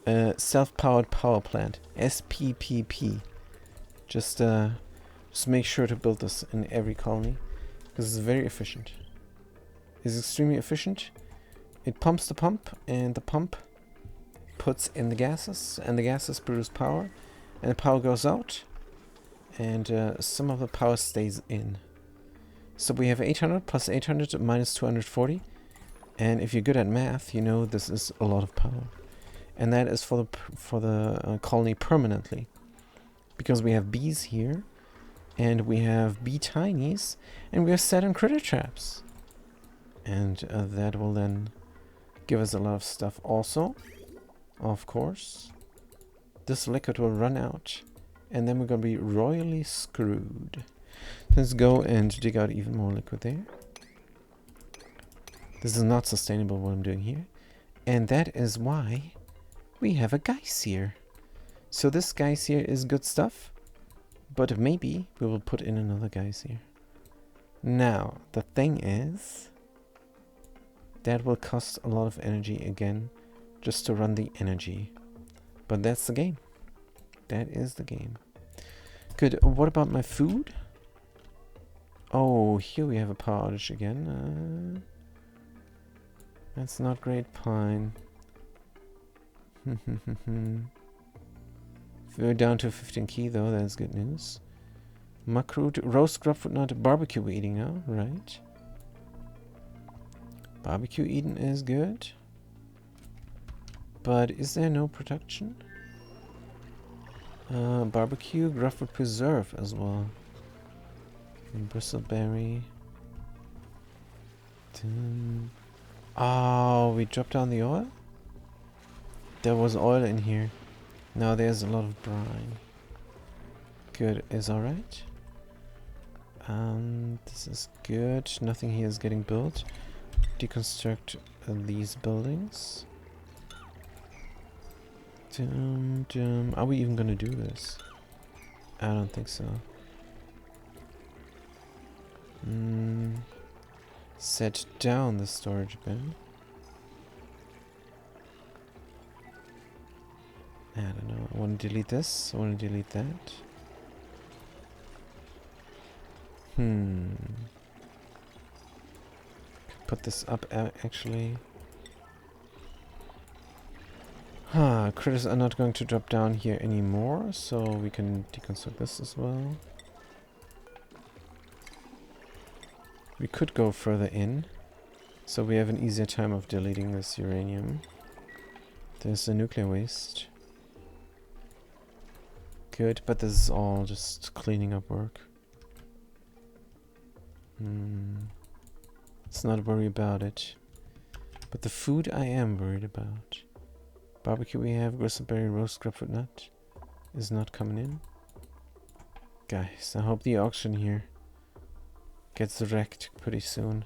a self-powered power plant. SPPP. Just make sure to build this in every colony. Because it's very efficient. It's extremely efficient. It pumps the pump, and the pump puts in the gases, and the gases produce power, and the power goes out, And some of the power stays in. So we have 800 plus 800 minus 240. And if you're good at math, you know this is a lot of power. And that is for the colony permanently. Because we have bees here. And we have bee tinies. And we have Saturn critter traps. And that will then give us a lot of stuff also. Of course. This liquid will run out. And then we're going to be royally screwed. Let's go and dig out even more liquid there. This is not sustainable what I'm doing here. And that is why we have a Geysir. So this Geysir is good stuff. But maybe we will put in another Geysir. Now, the thing is, that will cost a lot of energy again, just to run the energy. But that's the game. That is the game. Good. What about my food? Oh, here we have a power outage again. That's not great, Pine. We're down to 15 key though, that's good news. Macroot, roast grubfoot nut, barbecue eating now, right? Barbecue eating is good. But is there no production? Barbecue, grubfoot preserve as well. And bristleberry. Oh, we dropped down the oil? There was oil in here. Now there's a lot of brine. Good, is alright. This is good. Nothing here is getting built. Deconstruct these buildings. Are we even gonna do this? I don't think so. Set down the storage bin. I don't know. I want to delete this. I want to delete that. Put this up actually. Critters are not going to drop down here anymore, so we can deconstruct this as well. We could go further in, so we have an easier time of deleting this uranium. There's the nuclear waste. Good, but this is all just cleaning up work. Let's not worry about it. But the food I am worried about. Barbecue we have, gristleberry, roast grubfoot nut is not coming in. Guys, I hope the auction here gets wrecked pretty soon.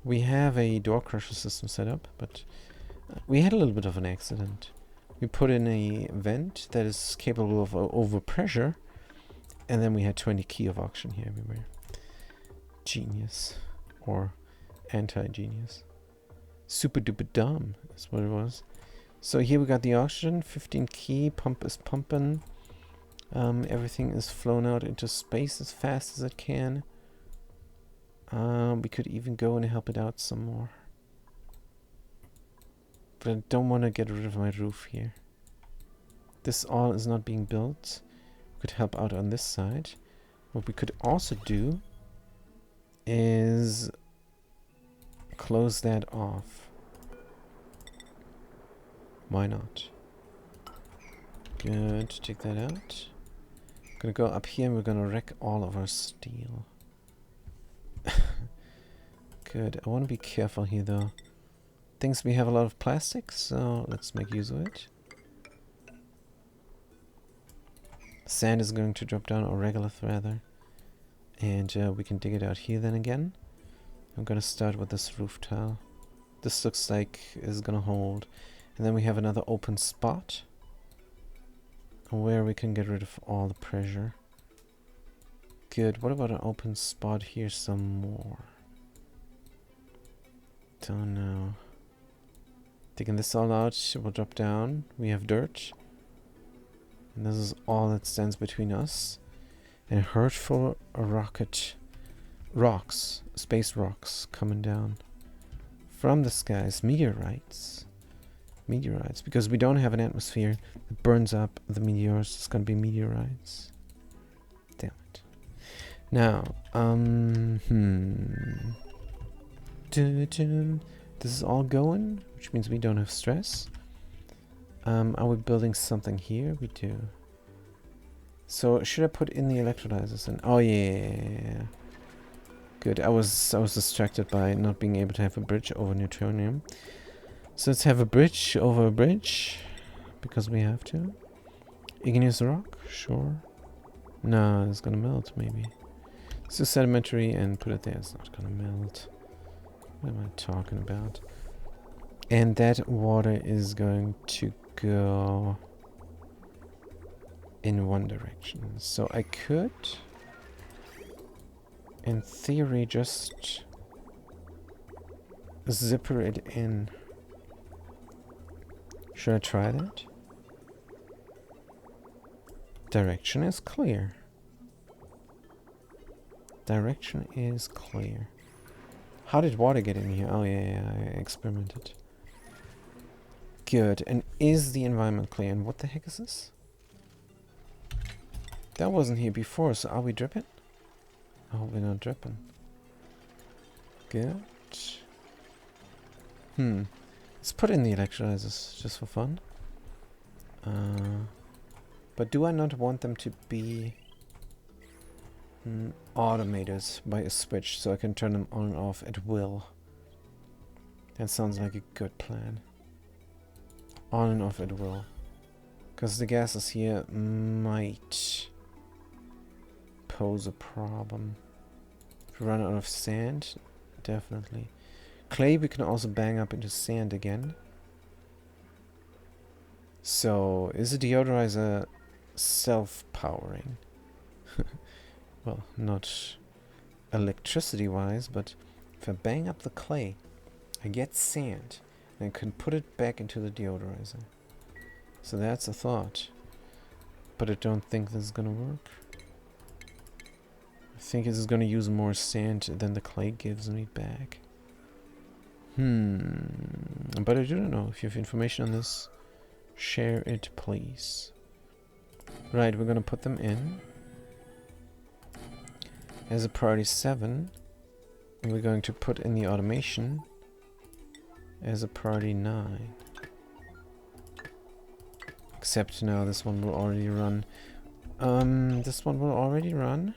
We have a door crusher system set up, but we had a little bit of an accident. We put in a vent that is capable of overpressure, and then we had 20 key of auction here everywhere. Genius. Or anti-genius. Super duper dumb is what it was. So here we got the auction, 15 key, pump is pumping. Everything is flown out into space as fast as it can. We could even go and help it out some more. But I don't want to get rid of my roof here. This all is not being built. We could help out on this side. What we could also do is close that off. Why not? Good, take that out. Gonna go up here and we're gonna wreck all of our steel. Good, I want to be careful here though. Thinks we have a lot of plastic, so let's make use of it. Sand is going to drop down, or regolith rather. And we can dig it out here then again. I'm gonna start with this roof tile. This looks like is gonna hold. And then we have another open spot where we can get rid of all the pressure. Good. What about an open spot here some more? Don't know. Taking this all out, it will drop down. We have dirt. And this is all that stands between us and hurtful rocks, space rocks coming down from the skies, meteorites, because we don't have an atmosphere that burns up the meteors. It's gonna be meteorites. Damn it. Now, this is all going, which means we don't have stress. Are we building something here? We do. So should I put in the electrolyzers? And oh yeah, good. I was distracted by not being able to have a bridge over neutronium. So let's have a bridge over a bridge, because we have to. Igneous rock, sure. No, it's gonna melt maybe. Let's do sedimentary and put it there. It's not gonna melt. What am I talking about? And that water is going to go in one direction. So I could, in theory, just zipper it in. Should I try that? Direction is clear. Direction is clear. How did water get in here? Oh yeah, I experimented. Good. And is the environment clear? And what the heck is this? That wasn't here before, so are we dripping? I hope we're not dripping. Good. Let's put in the electrolyzers just for fun. But do I not want them to be automated by a switch so I can turn them on and off at will? That sounds like a good plan. On and off at will. Because the gases here might pose a problem. If we run out of sand, definitely. Clay we can also bang up into sand again. So, is a deodorizer self-powering? Well, not electricity-wise, but if I bang up the clay, I get sand, and I can put it back into the deodorizer. So that's a thought. But I don't think this is gonna work. I think this is gonna use more sand than the clay gives me back. But I do not know. If you have information on this, share it, please. Right, we're gonna put them in as a priority 7. And we're going to put in the automation as a priority 9. Except now this one will already run. This one will already run.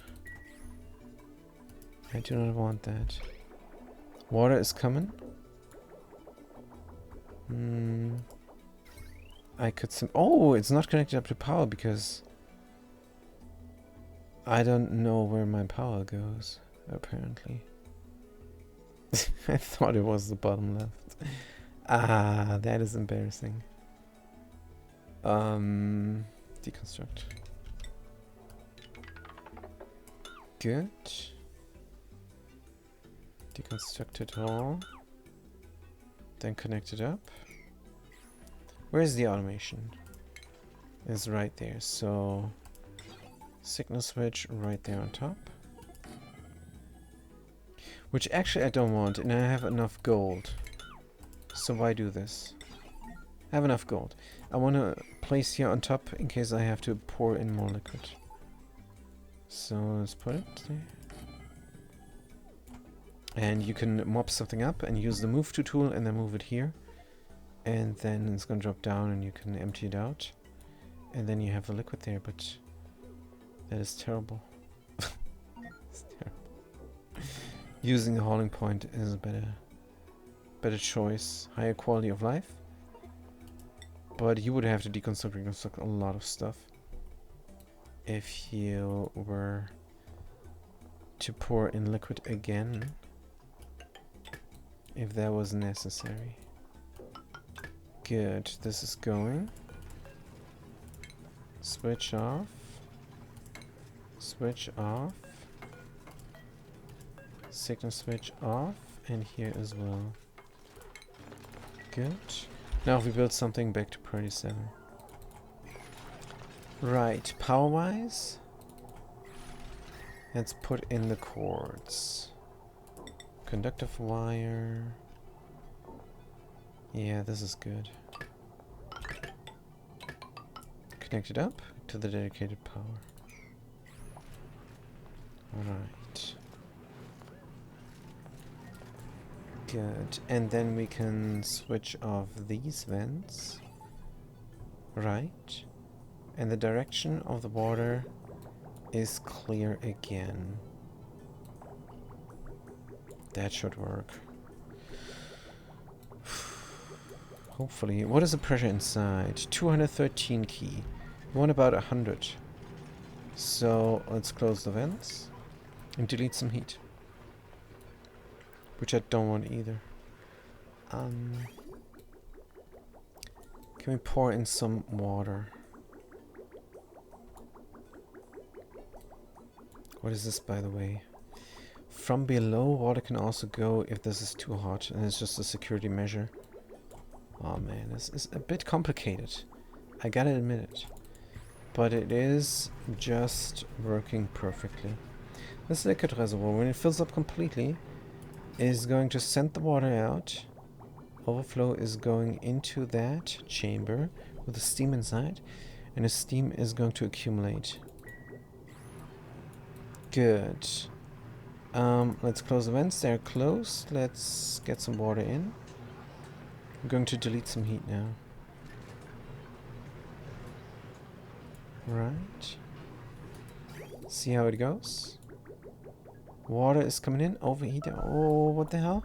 I do not want that. Water is coming. I could oh, it's not connected up to power because I don't know where my power goes, apparently. I thought it was the bottom left. Ah, that is embarrassing. Deconstruct. Good. Deconstruct it all. Then connect it up. Where's the automation? It's right there. So signal switch right there on top. Which actually I don't want, and I have enough gold. So why do this? I have enough gold. I want to place here on top in case I have to pour in more liquid. So let's put it there. And you can mop something up and use the move to tool and then move it here. And then it's going to drop down and you can empty it out. And then you have the liquid there, but that is terrible. It's terrible. Using a hauling point is a better choice. Higher quality of life. But you would have to reconstruct a lot of stuff if you were to pour in liquid again, if that was necessary. Good, this is going. Switch off. Switch off. Signal switch off, and here as well. Good. Now if we build something back to priority 7. Right, power-wise, let's put in the cords. Conductive wire. Yeah, this is good. Connect it up to the dedicated power. Right. Good. And then we can switch off these vents. Right. And the direction of the water is clear again. That should work. Hopefully. What is the pressure inside? 213 key. We want about 100. So let's close the vents and delete some heat. Which I don't want either. Can we pour in some water? What is this, by the way? From below, water can also go if this is too hot, and it's just a security measure. Oh man, this is a bit complicated. I gotta admit it. But it is just working perfectly. This liquid reservoir, when it fills up completely, is going to send the water out. Overflow is going into that chamber with the steam inside, and the steam is going to accumulate. Good. Let's close the vents. They're closed. Let's get some water in. I'm going to delete some heat now. Right. See how it goes. Water is coming in. Overheating. Oh, what the hell?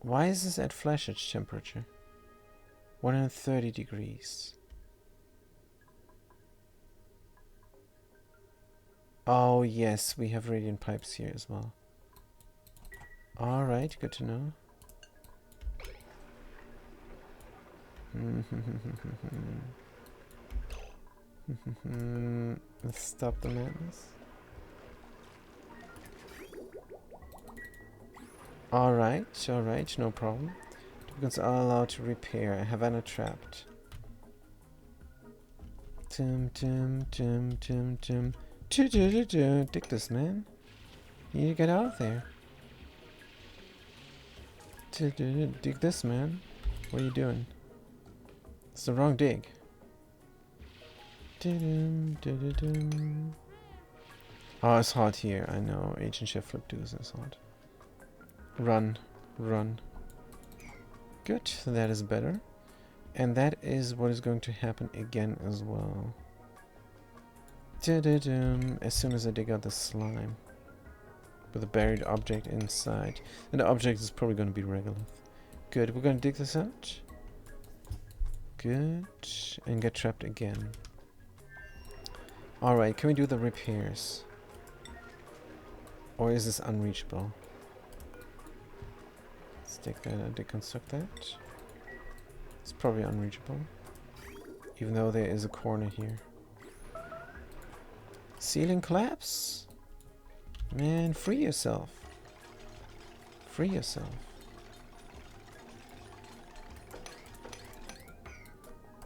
Why is this at flashage temperature? 130 degrees. Oh yes, we have radiant pipes here as well. Alright, good to know. Let's stop the madness. Alright, no problem. Tokens are allowed to repair. Havana trapped. Dig this, man. You need to get out of there. Dig this, man. What are you doing? It's the wrong dig. Oh, it's hot here. I know. Agent Chef Flip Deuce is hot. Run. Good. That is better. And that is what is going to happen again as well. As soon as I dig out the slime. With a buried object inside. And the object is probably going to be regolith. Good. We're going to dig this out. Good. And get trapped again. Alright, can we do the repairs? Or is this unreachable? Let's take that and deconstruct that. It's probably unreachable. Even though there is a corner here. Ceiling collapse? Man, free yourself. Free yourself.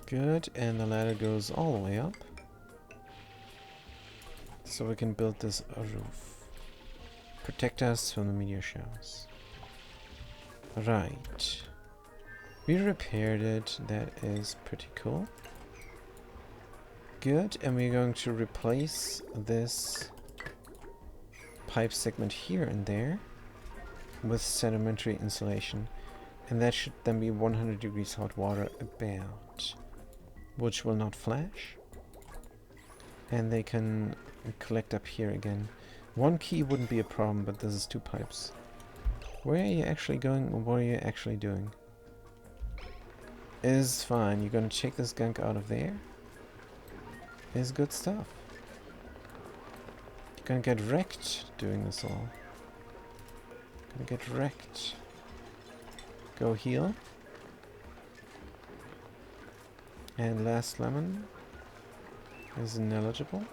Good, and the ladder goes all the way up. So we can build this roof. Protect us from the meteor showers. Right. We repaired it. That is pretty cool. Good, and we're going to replace this pipe segment here and there with sedimentary insulation. And that should then be 100 degrees hot water about. Which will not flash. And they can collect up here again. One key wouldn't be a problem, but this is 2 pipes. Where are you actually going, or what are you actually doing? Is fine. You're gonna take this gunk out of there. Is good stuff. You're gonna get wrecked doing this all. Gonna get wrecked. Go heal. And last lemon is ineligible.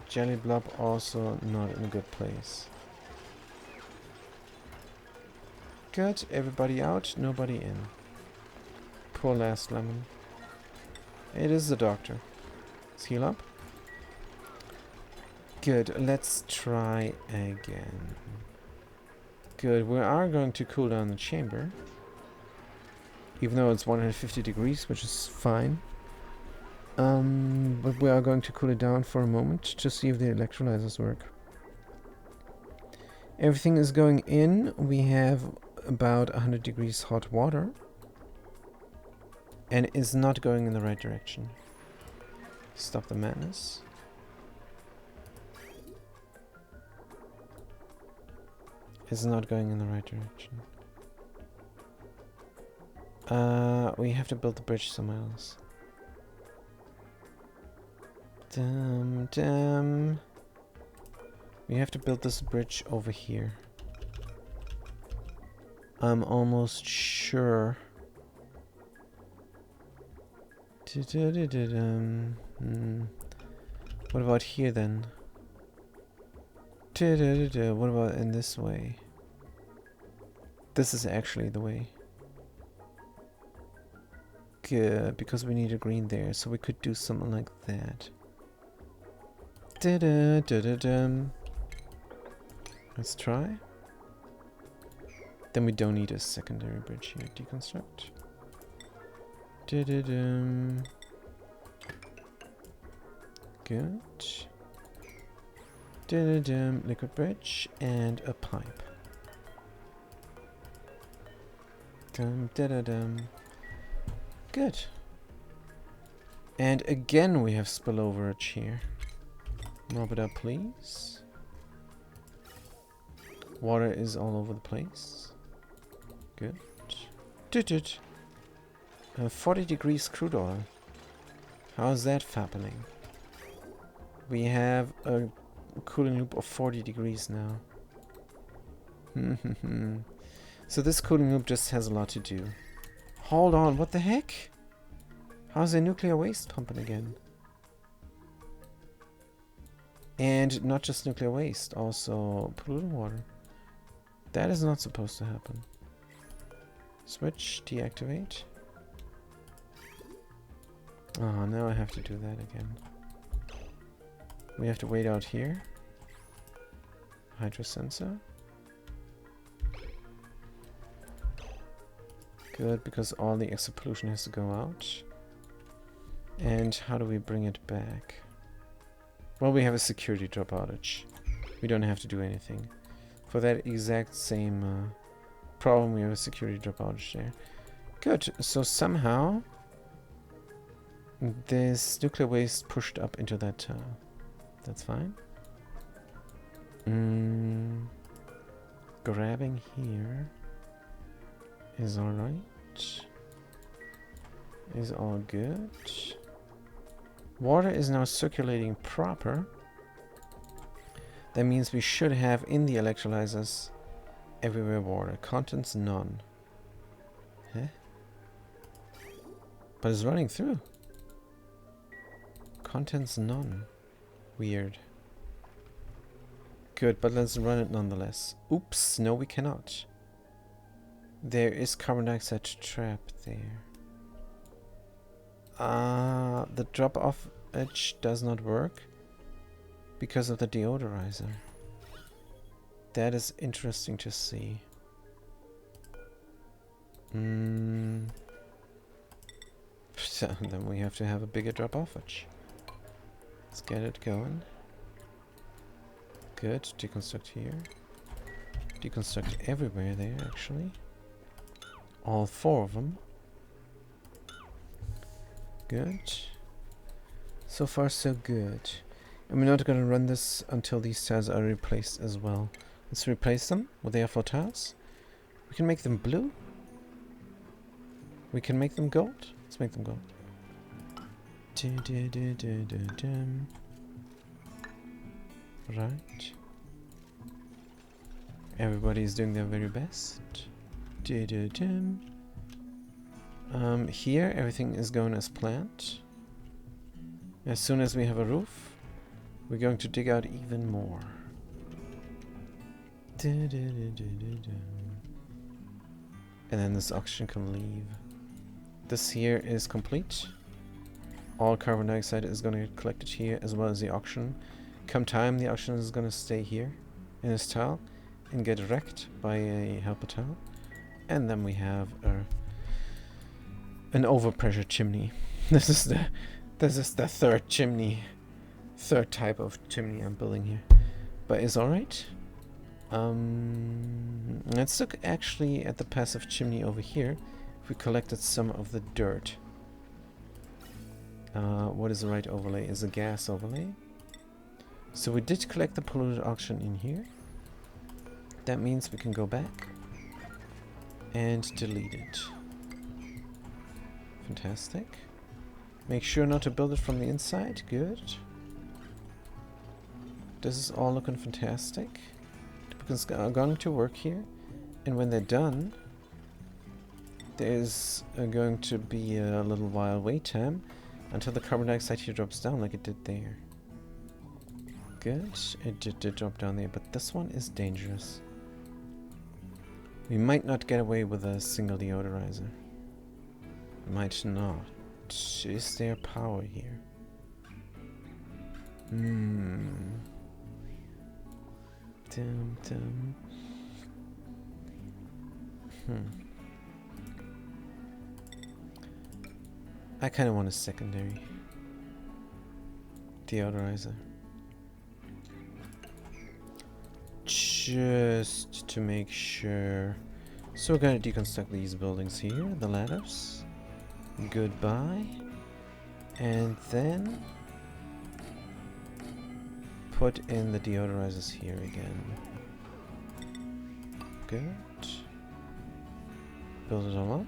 Jelly blob also not in a good place. Good, everybody out, nobody in. Poor last lemon. It is the doctor. Let's heal up. Good, let's try again. Good, we are going to cool down the chamber. Even though it's 150 degrees, which is fine. But we are going to cool it down for a moment to see if the electrolyzers work. Everything is going in. We have about 100 degrees hot water. And it's not going in the right direction. Stop the madness. It's not going in the right direction. We have to build the bridge somewhere else. Damn. We have to build this bridge over here. I'm almost sure. What about here then? What about in this way? This is actually the way. Good, because we need a green there, so we could do something like that. Let's try. Then we don't need a secondary bridge here. Deconstruct. Good. Liquid bridge and a pipe. Good. And again we have spilloverage here. Mop it up, please. Water is all over the place. Good. 40 degrees crude oil. How's that happening? We have a cooling loop of 40 degrees now. So this cooling loop just has a lot to do. Hold on, what the heck? How's the nuclear waste pumping again? And not just nuclear waste, also polluted water. That is not supposed to happen. Switch, deactivate. Oh, now I have to do that again. We have to wait out here. Hydro sensor. Good, because all the extra pollution has to go out. And how do we bring it back? Well, we have a security drop outage. We don't have to do anything. For that exact same problem, we have a security drop outage there. Good, so somehow this nuclear waste pushed up into that tunnel. That's fine. Grabbing here is alright. Is all good. Water is now circulating proper. That means we should have in the electrolyzers everywhere water. Contents none. Huh? But it's running through. Contents none. Weird. Good, but let's run it nonetheless. Oops, no we cannot. There is carbon dioxide trapped there. The drop-off edge does not work because of the deodorizer. That is interesting to see. So then we have to have a bigger drop-off edge. Let's get it going. Good. Deconstruct here. Deconstruct everywhere there, actually. All 4 of them. Good. So far, so good. And we're not going to run this until these tiles are replaced as well. Let's replace them with the Air4 tiles. We can make them blue. We can make them gold. Let's make them gold. Right. Everybody is doing their very best. Here everything is going as planned. As soon as we have a roof, we're going to dig out even more. And then this oxygen can leave. This here is complete. All carbon dioxide is going to get collected here, as well as the oxygen. Come time, the oxygen is going to stay here in this tile and get wrecked by a helper tile. And then we have an overpressure chimney. This is This is the third chimney. Third type of chimney I'm building here. But it's alright. Let's look actually at the passive chimney over here. If we collected some of the dirt. What is the right overlay? Is a gas overlay. So we did collect the polluted oxygen in here. That means we can go back and delete it. Fantastic. Make sure not to build it from the inside. Good. This is all looking fantastic. It's going to work here. And when they're done, there's going to be a little while wait time until the carbon dioxide here drops down like it did there. Good. It did drop down there, but this one is dangerous. We might not get away with a single deodorizer. Might not. Is there power here? I kind of want a secondary deodorizer. Just to make sure. So we're going to deconstruct these buildings here, the ladders. Goodbye. And then put in the deodorizers here again. Good. Build it all up.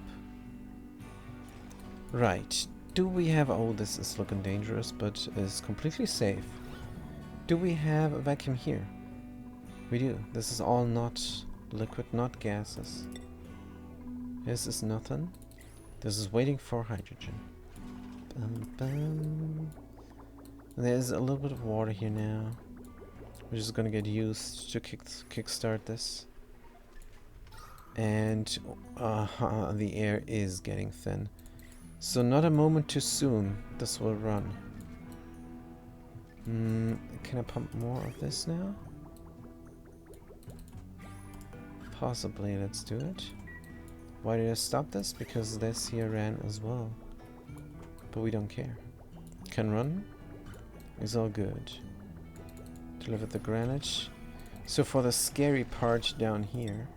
Right. Do we have... Oh, this is looking dangerous, but is completely safe. Do we have a vacuum here? We do. This is all not liquid, not gases. This is nothing. This is waiting for hydrogen. Bum, bum. There's a little bit of water here now, which is going to get used to kickstart this. And the air is getting thin. So not a moment too soon, this will run. Can I pump more of this now? Possibly, let's do it. Why did I stop this? Because this here ran as well. But we don't care. Can run. Is all good. Deliver the granite. So for the scary part down here,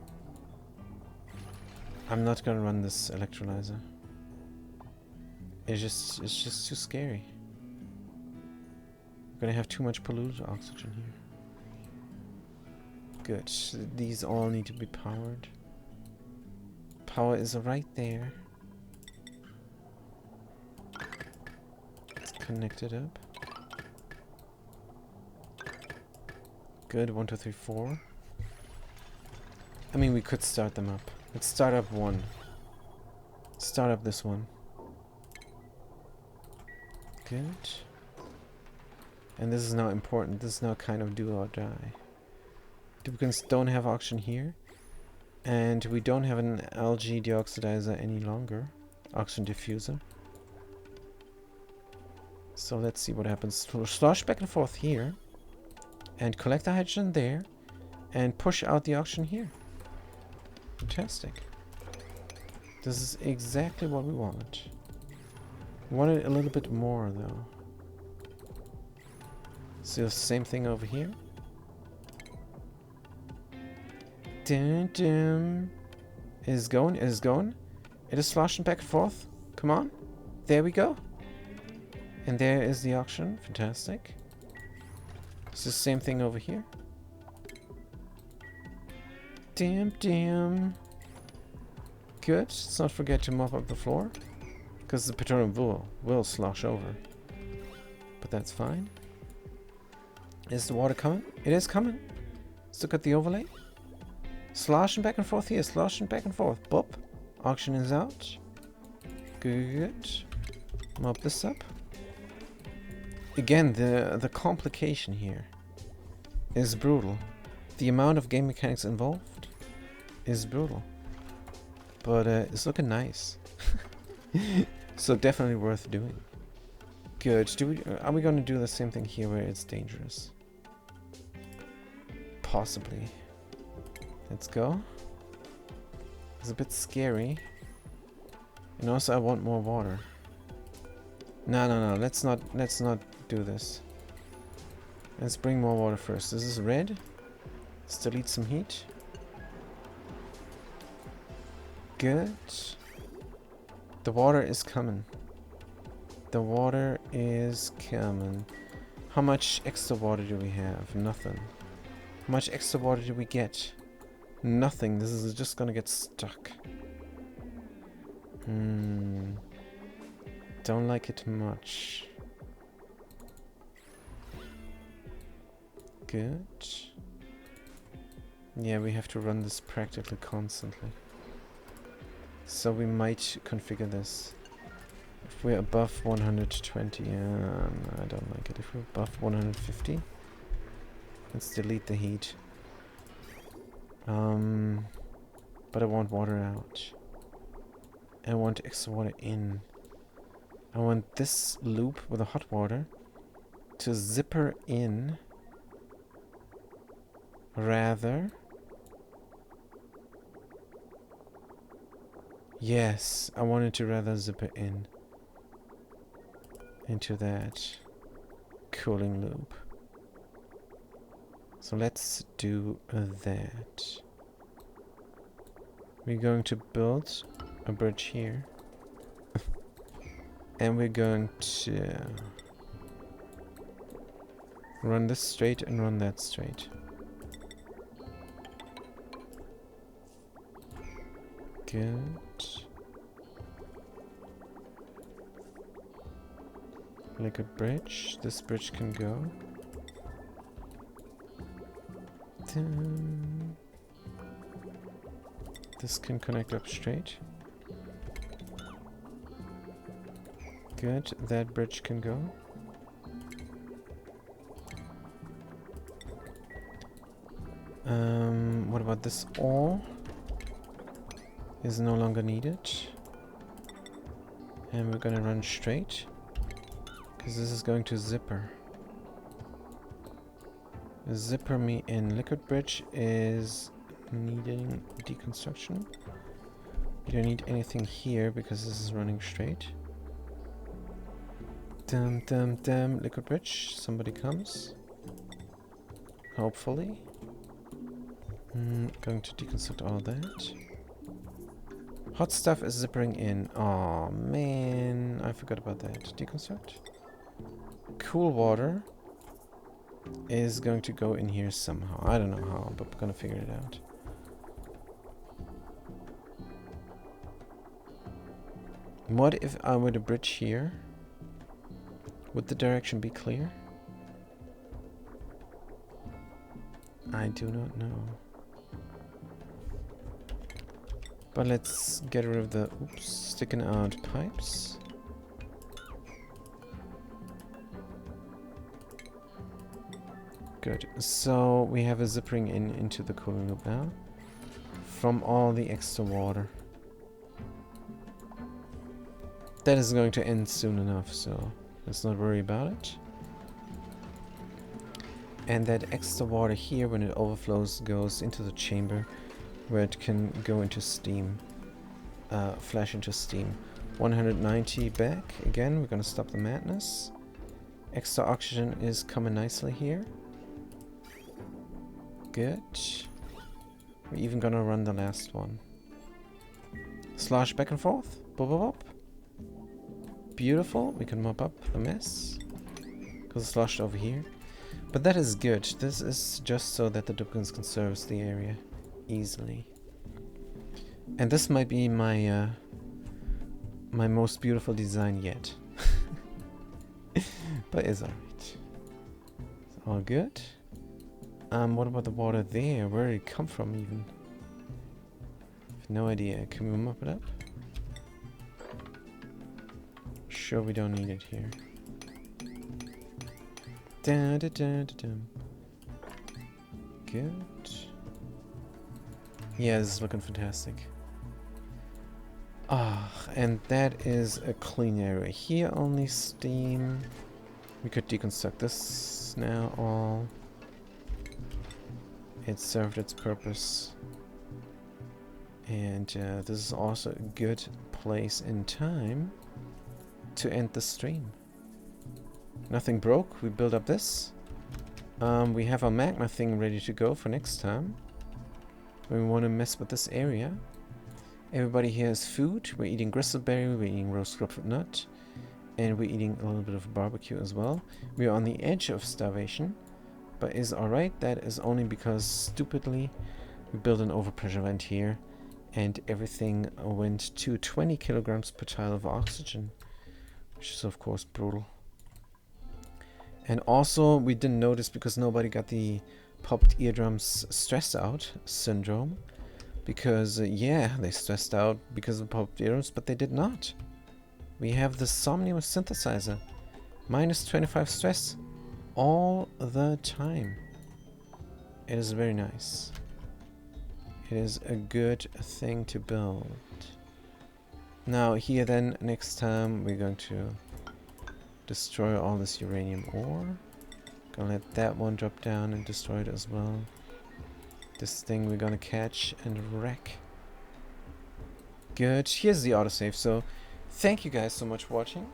I'm not gonna run this electrolyzer. It's just too scary. We're gonna have too much polluted oxygen here. Good. These all need to be powered. Power is right there. Let's connect it up. Good. 1, 2, 3, 4. I mean, we could start them up. Let's start up one. Start up this one. Good. And this is now important. This is now kind of do or die. We don't have oxygen here. And we don't have an algae deoxidizer any longer. Oxygen diffuser. So let's see what happens. Slosh back and forth here. And collect the hydrogen there. And push out the oxygen here. Fantastic. This is exactly what we wanted. We wanted a little bit more though. So the same thing over here. Dun, dun. It is going, it is going. It is sloshing back and forth. Come on. There we go. And there is the oxygen. Fantastic. It's the same thing over here. Damn. Good. Let's not forget to mop up the floor. Because the petroleum will slosh over. But that's fine. Is the water coming? It is coming. Let's look at the overlay. Sloshing back and forth here. Sloshing back and forth. Bop. Oxygen is out. Good. Mop this up. Again, the complication here is brutal. The amount of game mechanics involved is brutal. But it's looking nice. So definitely worth doing. Good. Are we going to do the same thing here where it's dangerous? Possibly. Let's go. It's a bit scary. And also I want more water. No. Let's not do this. Let's bring more water first. This is red. Still eat some heat. Good. The water is coming. The water is coming. How much extra water do we have? Nothing. How much extra water do we get? Nothing. This is just gonna get stuck. Don't like it much. Good. Yeah, we have to run this practically constantly. So we might configure this. If we're above 120, no, I don't like it. If we're above 150, let's delete the heat. But I want water out. I want extra water in. I want this loop with the hot water to zipper in rather. Yes, I wanted to rather zipper in into that cooling loop. So let's do that. We're going to build a bridge here. And we're going to run this straight and run that straight. Good. Like a bridge. This bridge can go. This can connect up straight. Good. That bridge can go. What about this ore? Is no longer needed. And we're gonna run straight. Because this is going to zipper. Zipper me in. Liquid bridge is needing deconstruction. You don't need anything here because this is running straight. Damn, liquid bridge. Somebody comes. Hopefully. Going to deconstruct all that. Hot stuff is zippering in. Oh man, I forgot about that. Deconstruct. Cool water is going to go in here somehow. I don't know how, but we're gonna figure it out. What if I were to bridge here? Would the direction be clear? I do not know. But let's get rid of the sticking out pipes. Good. So we have a zippering in into the cooling loop now from all the extra water. That is going to end soon enough, so let's not worry about it. And that extra water here, when it overflows, goes into the chamber where it can go into steam, flash into steam. 190 back. Again, we're gonna stop the madness. Extra oxygen is coming nicely here. Good. We're even gonna run the last one. Slosh back and forth. Bop, bop, bop. Beautiful. We can mop up the mess because it's sloshed over here. But that is good. This is just so that the duplicates can service the area easily. And this might be my my most beautiful design yet. But it's alright. It's all good. What about the water there? Where did it come from even? I have no idea. Can we mop it up? Sure, we don't need it here. Da, da, da, da, da. Good. Yeah, this is looking fantastic. Ah, and that is a clean area. Here only steam. We could deconstruct this now all. It served its purpose. And this is also a good place in time to end the stream. Nothing broke. We build up this. We have our magma thing ready to go for next time. We want to mess with this area. Everybody here has food. We're eating gristleberry, we're eating roast grapefruit nut, and we're eating a little bit of barbecue as well. We are on the edge of starvation, but is alright. That is only because stupidly we built an overpressure vent here, and everything went to 20 kilograms per tile of oxygen, which is of course brutal. And also we didn't notice because nobody got the popped eardrums stressed out syndrome. Because, yeah, they stressed out because of popped eardrums, but they did not. We have the Somnium synthesizer. Minus 25 stress all the time. It is very nice. It is a good thing to build. Now, here then, next time, we're going to destroy all this uranium ore. Gonna let that one drop down and destroy it as well. This thing we're gonna catch and wreck. Good. Here's the autosave. So thank you guys so much for watching.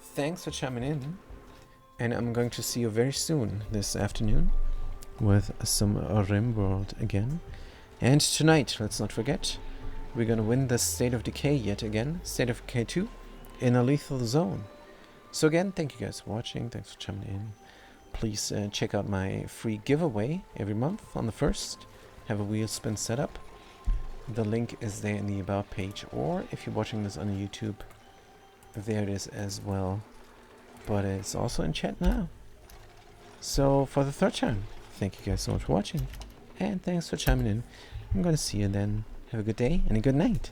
Thanks for chiming in. And I'm going to see you very soon this afternoon with some RimWorld again. And tonight, let's not forget, we're gonna win the State of Decay yet again. State of Decay 2 in a lethal zone. So again, thank you guys for watching. Thanks for chiming in. Please check out my free giveaway every month on the 1st. Have a wheel spin setup. The link is there in the about page, or if you're watching this on YouTube, there it is as well. But it's also in chat now. So for the 3rd time, thank you guys so much for watching, and thanks for chiming in. I'm gonna see you then. Have a good day and a good night.